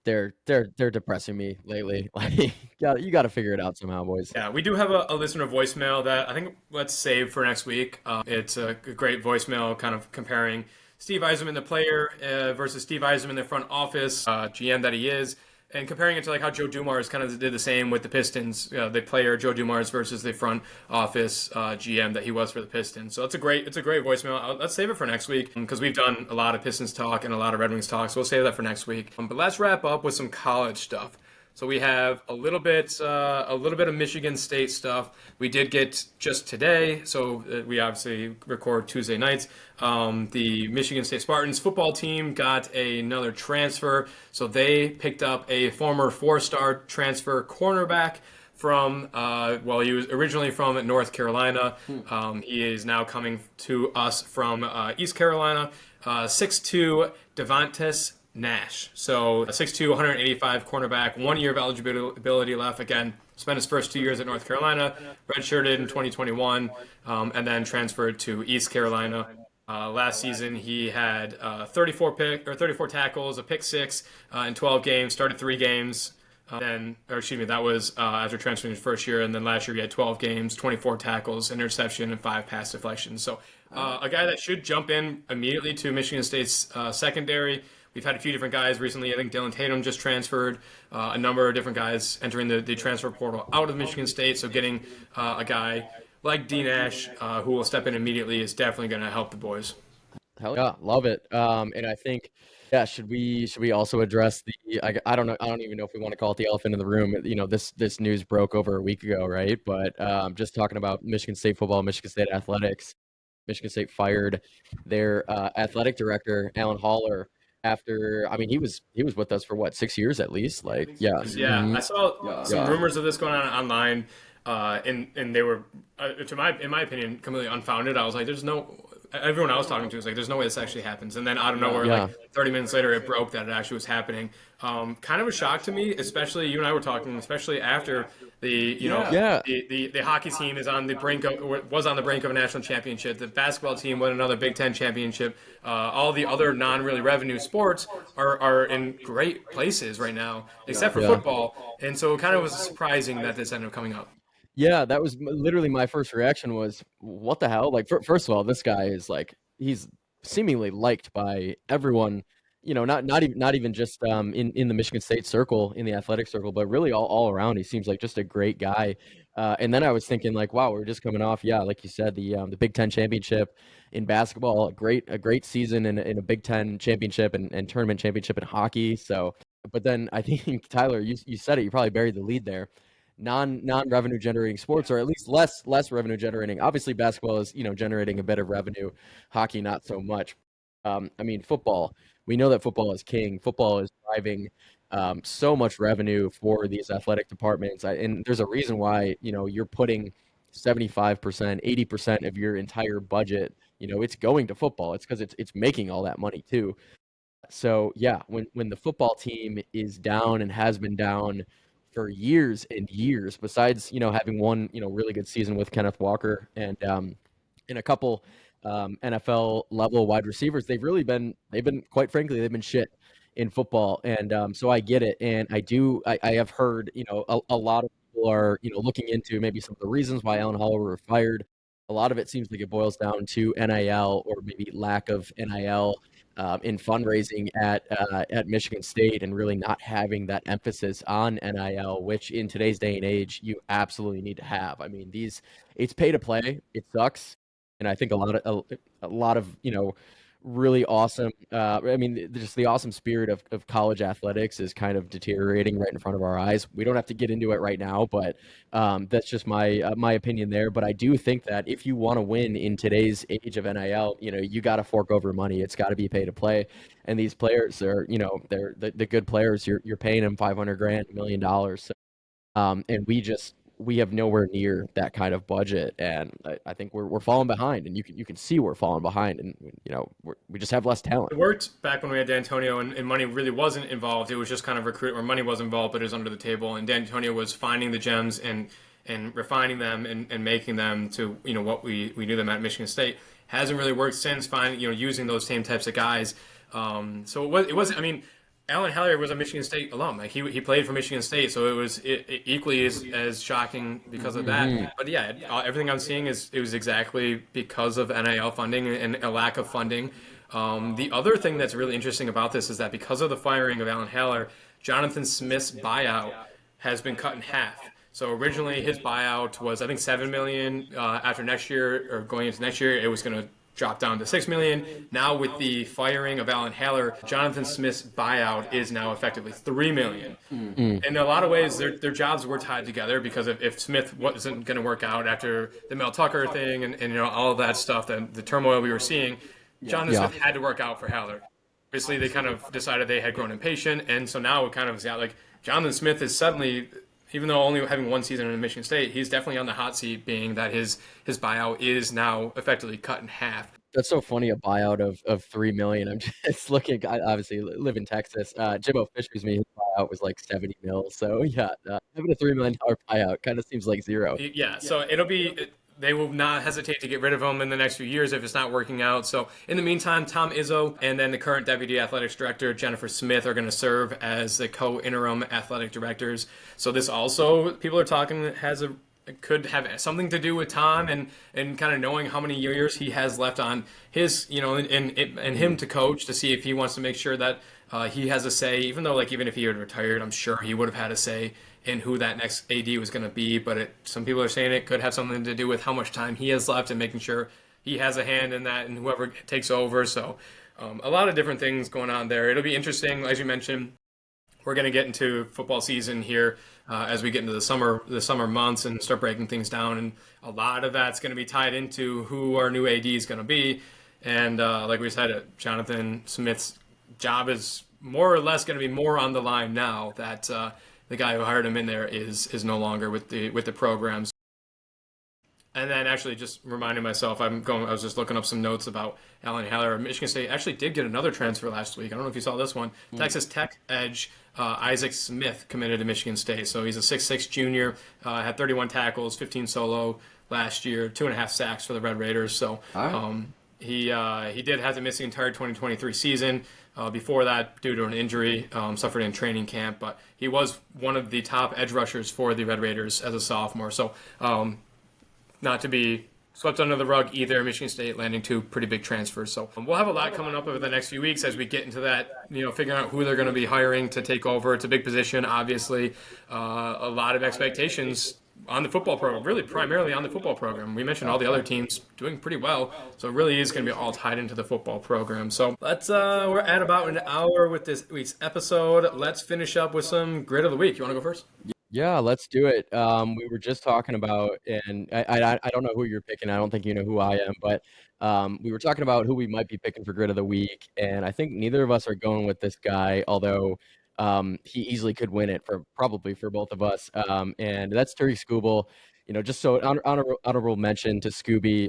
they're depressing me lately. Like you got to figure it out somehow, boys. Yeah, we do have a listener voicemail that I think let's save for next week. It's a great voicemail kind of comparing Steve Yzerman, the player, versus Steve Yzerman, the front office GM that he is, and comparing it to like how Joe Dumars kind of did the same with the Pistons, the player Joe Dumars versus the front office GM that he was for the Pistons. So it's a great voicemail. Let's save it for next week because we've done a lot of Pistons talk and a lot of Red Wings talk. So we'll save that for next week. But let's wrap up with some college stuff. So we have a little bit of Michigan State stuff. We did get just today, so we obviously record Tuesday nights. The Michigan State Spartans football team got another transfer, so they picked up a former four-star transfer cornerback from he was originally from North Carolina. He is now coming to us from East Carolina. 6'2" Devontis Nash. So a 6'2", 185 cornerback, 1 year of eligibility left. Again, spent his first 2 years at North Carolina, redshirted in 2021, and then transferred to East Carolina. Last season, he had 34 tackles, a pick six in 12 games, started 3 games. That was after transferring his first year, and then last year he had 12 games, 24 tackles, interception, and 5 pass deflections. So a guy that should jump in immediately to Michigan State's secondary. We've had a few different guys recently. I think Dylan Tatum just transferred. A number of different guys entering the transfer portal out of Michigan State. So getting a guy like D Nash who will step in immediately is definitely going to help the boys. Hell yeah, love it. And I think, yeah, should we also address I don't know, I don't even know if we want to call it the elephant in the room. This news broke over a week ago, right? But just talking about Michigan State football, Michigan State athletics. Michigan State fired their athletic director, Alan Haller, after, I mean, he was with us for what, 6 years at least? Like, yeah. Yeah, I saw some Yeah. rumors of this going on online, and they were, in my opinion, completely unfounded. I was like, "There's no." Everyone I was talking to was like, "There's no way this actually happens." And then out of nowhere, Yeah. like 30 minutes later, it broke that it actually was happening. Kind of a shock to me, especially you and I were talking, especially after Yeah. the hockey team was on the brink of a national championship. The basketball team won another Big Ten championship. All the other non-really revenue sports are in great places right now, except for Yeah. football. And so it kind of was surprising that this ended up coming up. Yeah, that was literally my first reaction was, what the hell? Like, first of all, this guy is like, he's seemingly liked by everyone, not even just in the Michigan State circle, in the athletic circle, but really all around. He seems like just a great guy. And then I was thinking like, wow, we're just coming off, yeah, like you said, the Big Ten championship in basketball, a great season in a Big Ten championship and tournament championship in hockey. So, but then I think Tyler, you said it, you probably buried the lead there. Non-revenue generating sports, or at least less revenue generating. Obviously, basketball is generating a bit of revenue. Hockey, not so much. I mean, football. We know that football is king. Football is driving so much revenue for these athletic departments, and there's a reason why you're putting 75%, 80% of your entire budget. It's going to football. It's because it's making all that money too. So yeah, when the football team is down and has been down for years and years, besides having one really good season with Kenneth Walker and a couple NFL level wide receivers, they've been quite frankly they've been shit in football, and so I get it, and I have heard a lot of people are looking into maybe some of the reasons why Alan Holler were fired. A lot of it seems like it boils down to NIL, or maybe lack of NIL in fundraising at Michigan State, and really not having that emphasis on NIL, which in today's day and age you absolutely need to have. I mean, it's pay to play. It sucks, and I think a lot of really awesome. I mean, just the awesome spirit of college athletics is kind of deteriorating right in front of our eyes. We don't have to get into it right now, but that's just my opinion there. But I do think that if you want to win in today's age of NIL, you got to fork over money. It's got to be pay to play, and these players are, they're the good players. You're paying them 500 grand, $1 million. So, and we have nowhere near that kind of budget, and I think we're falling behind, and you can see we're falling behind, and we just have less talent. It worked back when we had D'Antonio, and money really wasn't involved. It was just kind of recruit, or money was involved, but it was under the table. And D'Antonio was finding the gems and refining them and making them to what we knew them at Michigan State. Hasn't really worked since. Finding using those same types of guys. So it was. I mean, Alan Haller was a Michigan State alum. Like he played for Michigan State, so it was equally as shocking because of that. But yeah, everything I'm seeing is it was exactly because of NIL funding and a lack of funding. The other thing that's really interesting about this is that because of the firing of Alan Haller, Jonathan Smith's buyout has been cut in half. So originally his buyout was I think $7 million. After next year or going into next year, it was going to drop down to $6 million. Now with the firing of Alan Haller, Jonathan Smith's buyout is now effectively $3 million. In a lot of ways, their jobs were tied together because if Smith wasn't going to work out after the Mel Tucker thing and all of that stuff, the turmoil we were seeing, Jonathan Smith had to work out for Haller. Obviously, they kind of decided they had grown impatient, and so now it kind of is out like Jonathan Smith is suddenly, even though only having one season in Michigan State, he's definitely on the hot seat, being that his buyout is now effectively cut in half. That's so funny, a buyout of $3 million. I'm just looking. I obviously live in Texas. Jimbo Fisher's his buyout was like 70 mil. So yeah, having a $3 million buyout kind of seems like zero. Yeah, so they will not hesitate to get rid of him in the next few years if it's not working out. So in the meantime, Tom Izzo and then the current Deputy Athletics Director, Jennifer Smith, are going to serve as the co-interim athletic directors. So this also, people are talking, could have something to do with Tom and kind of knowing how many years he has left on his, and him to coach to see if he wants to make sure that he has a say, even though even if he had retired, I'm sure he would have had a say in who that next AD was going to be. But some people are saying it could have something to do with how much time he has left and making sure he has a hand in that and whoever takes over. So a lot of different things going on there. It'll be interesting, as you mentioned. We're going to get into football season here as we get into the summer months and start breaking things down. And a lot of that's going to be tied into who our new AD is going to be. And like we said, Jonathan Smith's job is more or less going to be more on the line now that the guy who hired him in there is no longer with the programs. And then actually just reminding myself, I was just looking up some notes about Alan Haller. Michigan State actually did get another transfer last week. I don't know if you saw this one. Texas Tech edge Isaac Smith committed to Michigan State. So he's a 6'6 junior, had 31 tackles, 15 solo last year, 2.5 sacks for the Red Raiders. So he did have to miss the entire 2023 season. Before that, due to an injury, suffered in training camp. But he was one of the top edge rushers for the Red Raiders as a sophomore. So not to be swept under the rug either. Michigan State landing two pretty big transfers. So we'll have a lot coming up over the next few weeks as we get into that, figuring out who they're going to be hiring to take over. It's a big position, obviously. A lot of expectations on the football program, really primarily on the football program. We mentioned all the other teams doing pretty well, so it really is going to be all tied into the football program. So we're at about an hour with this week's episode. Let's finish up with some grid of the week. You want to go first? Yeah, let's do it. We were just talking about, and I don't know who you're picking. I don't think you know who I am, but we were talking about who we might be picking for grid of the week, and I think neither of us are going with this guy, although he easily could win it probably for both of us. And that's Terry Skubal. Just so honorable mention to Scooby,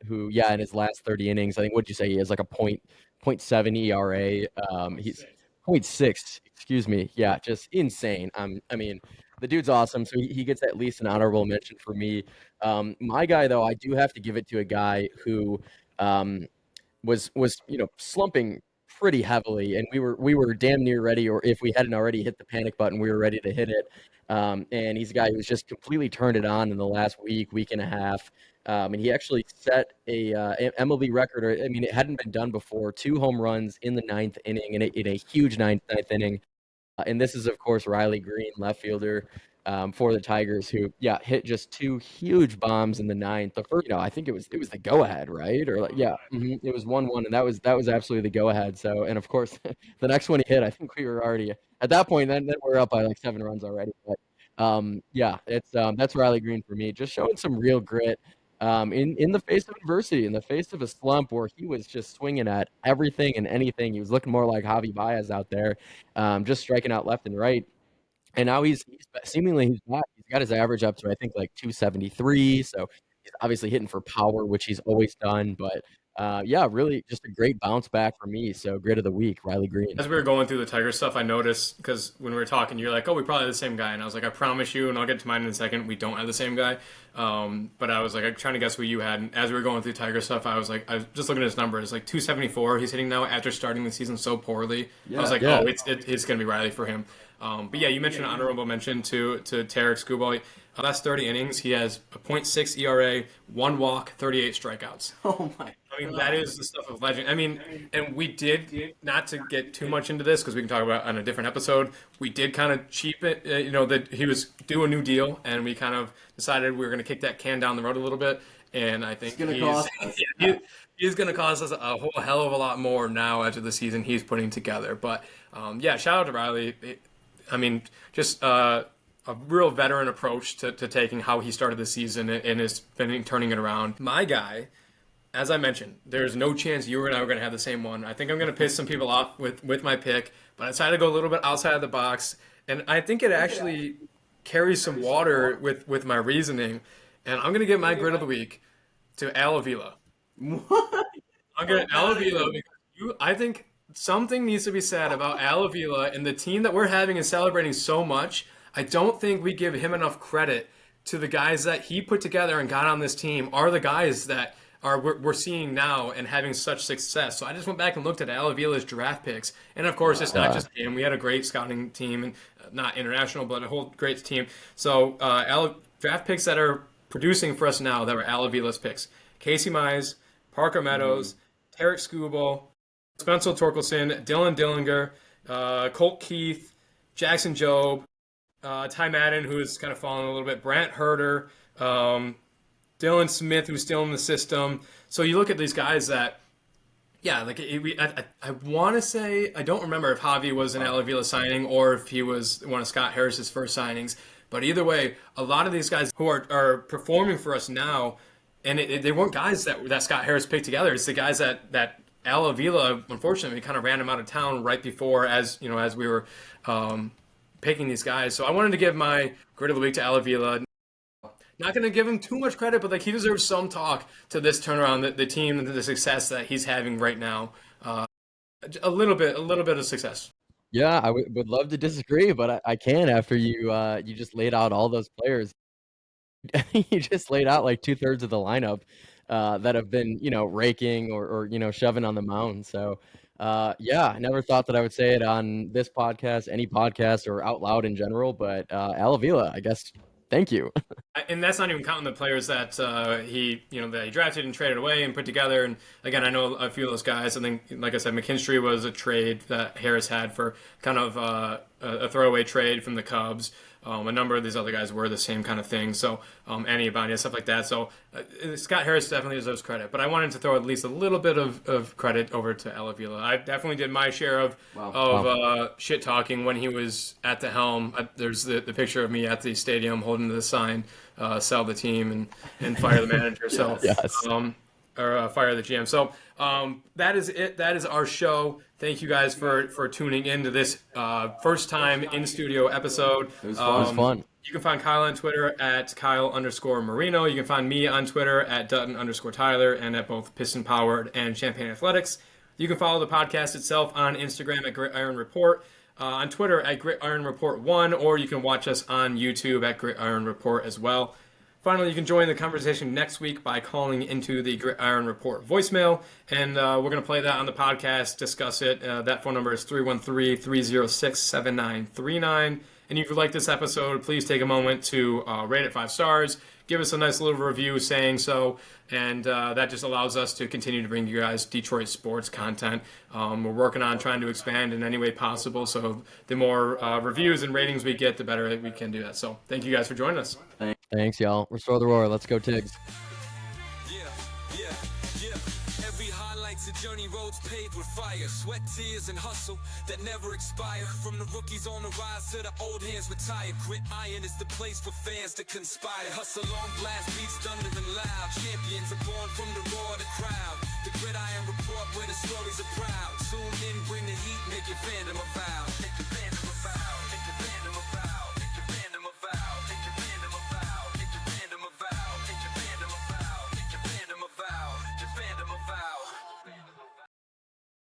who, in his last 30 innings, I think, what'd you say? He has like a .7 ERA. He's 0.6, excuse me. Yeah, just insane. I mean, the dude's awesome, so he gets at least an honorable mention for me. My guy, though, I do have to give it to a guy who was slumping pretty heavily, and we were damn near ready, or if we hadn't already hit the panic button, we were ready to hit it. And he's a guy who's just completely turned it on in the last week and a half. And he actually set a MLB record. It hadn't been done before. 2 home runs in the 9th inning, in a huge ninth inning. And this is, of course, Riley Green, left fielder. for the Tigers, who hit just 2 huge bombs in the ninth. The first, I think it was the go ahead, right? Or like it was 1-1, and that was absolutely the go ahead. So, and of course, the next one he hit, I think we were already at that point. Then we're up by like 7 runs already. But it's that's Riley Green for me, just showing some real grit. In the face of adversity, in the face of a slump where he was just swinging at everything and anything. He was looking more like Javi Baez out there, just striking out left and right. And now he's seemingly he's back. He's got his average up to, I think, like 273. So he's obviously hitting for power, which he's always done. But really just a great bounce back for me. So grit of the week, Riley Green. As we were going through the Tiger stuff, I noticed, because when we were talking, you're like, oh, we probably have the same guy. And I was like, I promise you, and I'll get to mine in a second, we don't have the same guy. But I was like, I'm trying to guess what you had. And as we were going through Tiger stuff, I was just looking at his numbers, like 274 he's hitting now after starting the season so poorly. I was like, it's going to be Riley for him. But yeah, you mentioned honorable mention to Tarek Skubal. Last 30 innings, he has a .6 ERA, 1 walk, 38 strikeouts. Oh my! I mean, that is the stuff of legend. I mean, and we did, not to get too much into this because we can talk about it on a different episode, we did kind of cheap it, that he was due a new deal, and we kind of decided we were going to kick that can down the road a little bit. And I think he's going to cost us a whole hell of a lot more now after the season he's putting together. But shout out to Riley. Just a real veteran approach to taking how he started the season and has been turning it around. My guy, as I mentioned, there's no chance you and I were going to have the same one. I think I'm going to piss some people off with my pick, but I decided to go a little bit outside of the box, and I think it actually carries some water with my reasoning, and I'm going to give my grit of the week to Al Avila. What? I'm going to Al Avila because I think something needs to be said about Al Avila and the team that we're having and celebrating so much. I don't think we give him enough credit to the guys that he put together and got on this team are the guys that we're seeing now and having such success. So I just went back and looked at Al Avila's draft picks. And of course, it's not just him. We had a great scouting team, and not international, but a whole great team. So draft picks that are producing for us now that were Al Avila's picks. Casey Mize, Parker Meadows, Tarek Skubal, Spencer Torkelson, Dylan Dillinger, Colt Keith, Jackson Jobe, Ty Madden, who's kind of fallen a little bit, Brant Herter, Dylan Smith, who's still in the system. So you look at these guys that, I want to say, I don't remember if Javi was an Al Avila signing or if he was one of Scott Harris's first signings. But either way, a lot of these guys who are performing for us now, and they weren't guys that Scott Harris picked together. It's the guys that Al Avila, unfortunately, kind of ran him out of town right before as we were picking these guys. So I wanted to give my grit of the week to Al Avila. Not going to give him too much credit, but he deserves some talk to this turnaround, the team, and the success that he's having right now. A little bit of success. Yeah, I would love to disagree, but I can after you just laid out all those players. You just laid out like 2/3 of the lineup that have been, raking or shoving on the mound. So, I never thought that I would say it on this podcast, any podcast, or out loud in general. But Al Avila, I guess, thank you. And that's not even counting the players that he drafted and traded away and put together. And again, I know a few of those guys. I think, like I said, McKinstry was a trade that Harris had for kind of a throwaway trade from the Cubs. A number of these other guys were the same kind of thing. So, Annie Abania, stuff like that. So, Scott Harris definitely deserves credit. But I wanted to throw at least a little bit of credit over to Al Avila. I definitely did my share of shit talking when he was at the helm. There's the picture of me at the stadium holding the sign, sell the team and fire the manager. So, Yes. Or fire the GM. So that is it. That is our show. Thank you guys for tuning into this first time in studio episode. It was fun. It was fun. You can find Kyle on Twitter at Kyle_Marino. You can find me on Twitter at Dutton_Tyler and at both Piston Powered and Champaign Athletics. You can follow the podcast itself on Instagram at Gridiron Report, on Twitter at Gridiron Report 1, or you can watch us on YouTube at Gridiron Report as well. Finally, you can join the conversation next week by calling into the Gridiron Report voicemail, and we're going to play that on the podcast, discuss it. That phone number is 313-306-7939. And if you like this episode, please take a moment to rate it 5 stars, give us a nice little review saying so, and that just allows us to continue to bring you guys Detroit sports content. We're working on trying to expand in any way possible, so the more reviews and ratings we get, the better we can do that. So thank you guys for joining us. Thanks, y'all. Restore the roar. Let's go, Tigs. Every highlight's a journey, roads paved with fire, sweat, tears, and hustle that never expire. From the rookies on the rise to the old hands retired, grit iron is the place for fans to conspire. Hustle on, blast beats, thunder and loud. Champions are born from the roar of the crowd. The gridiron report where the stories are proud. Tune in, bring the heat, make your fandom a vow. Make the fandom a vow.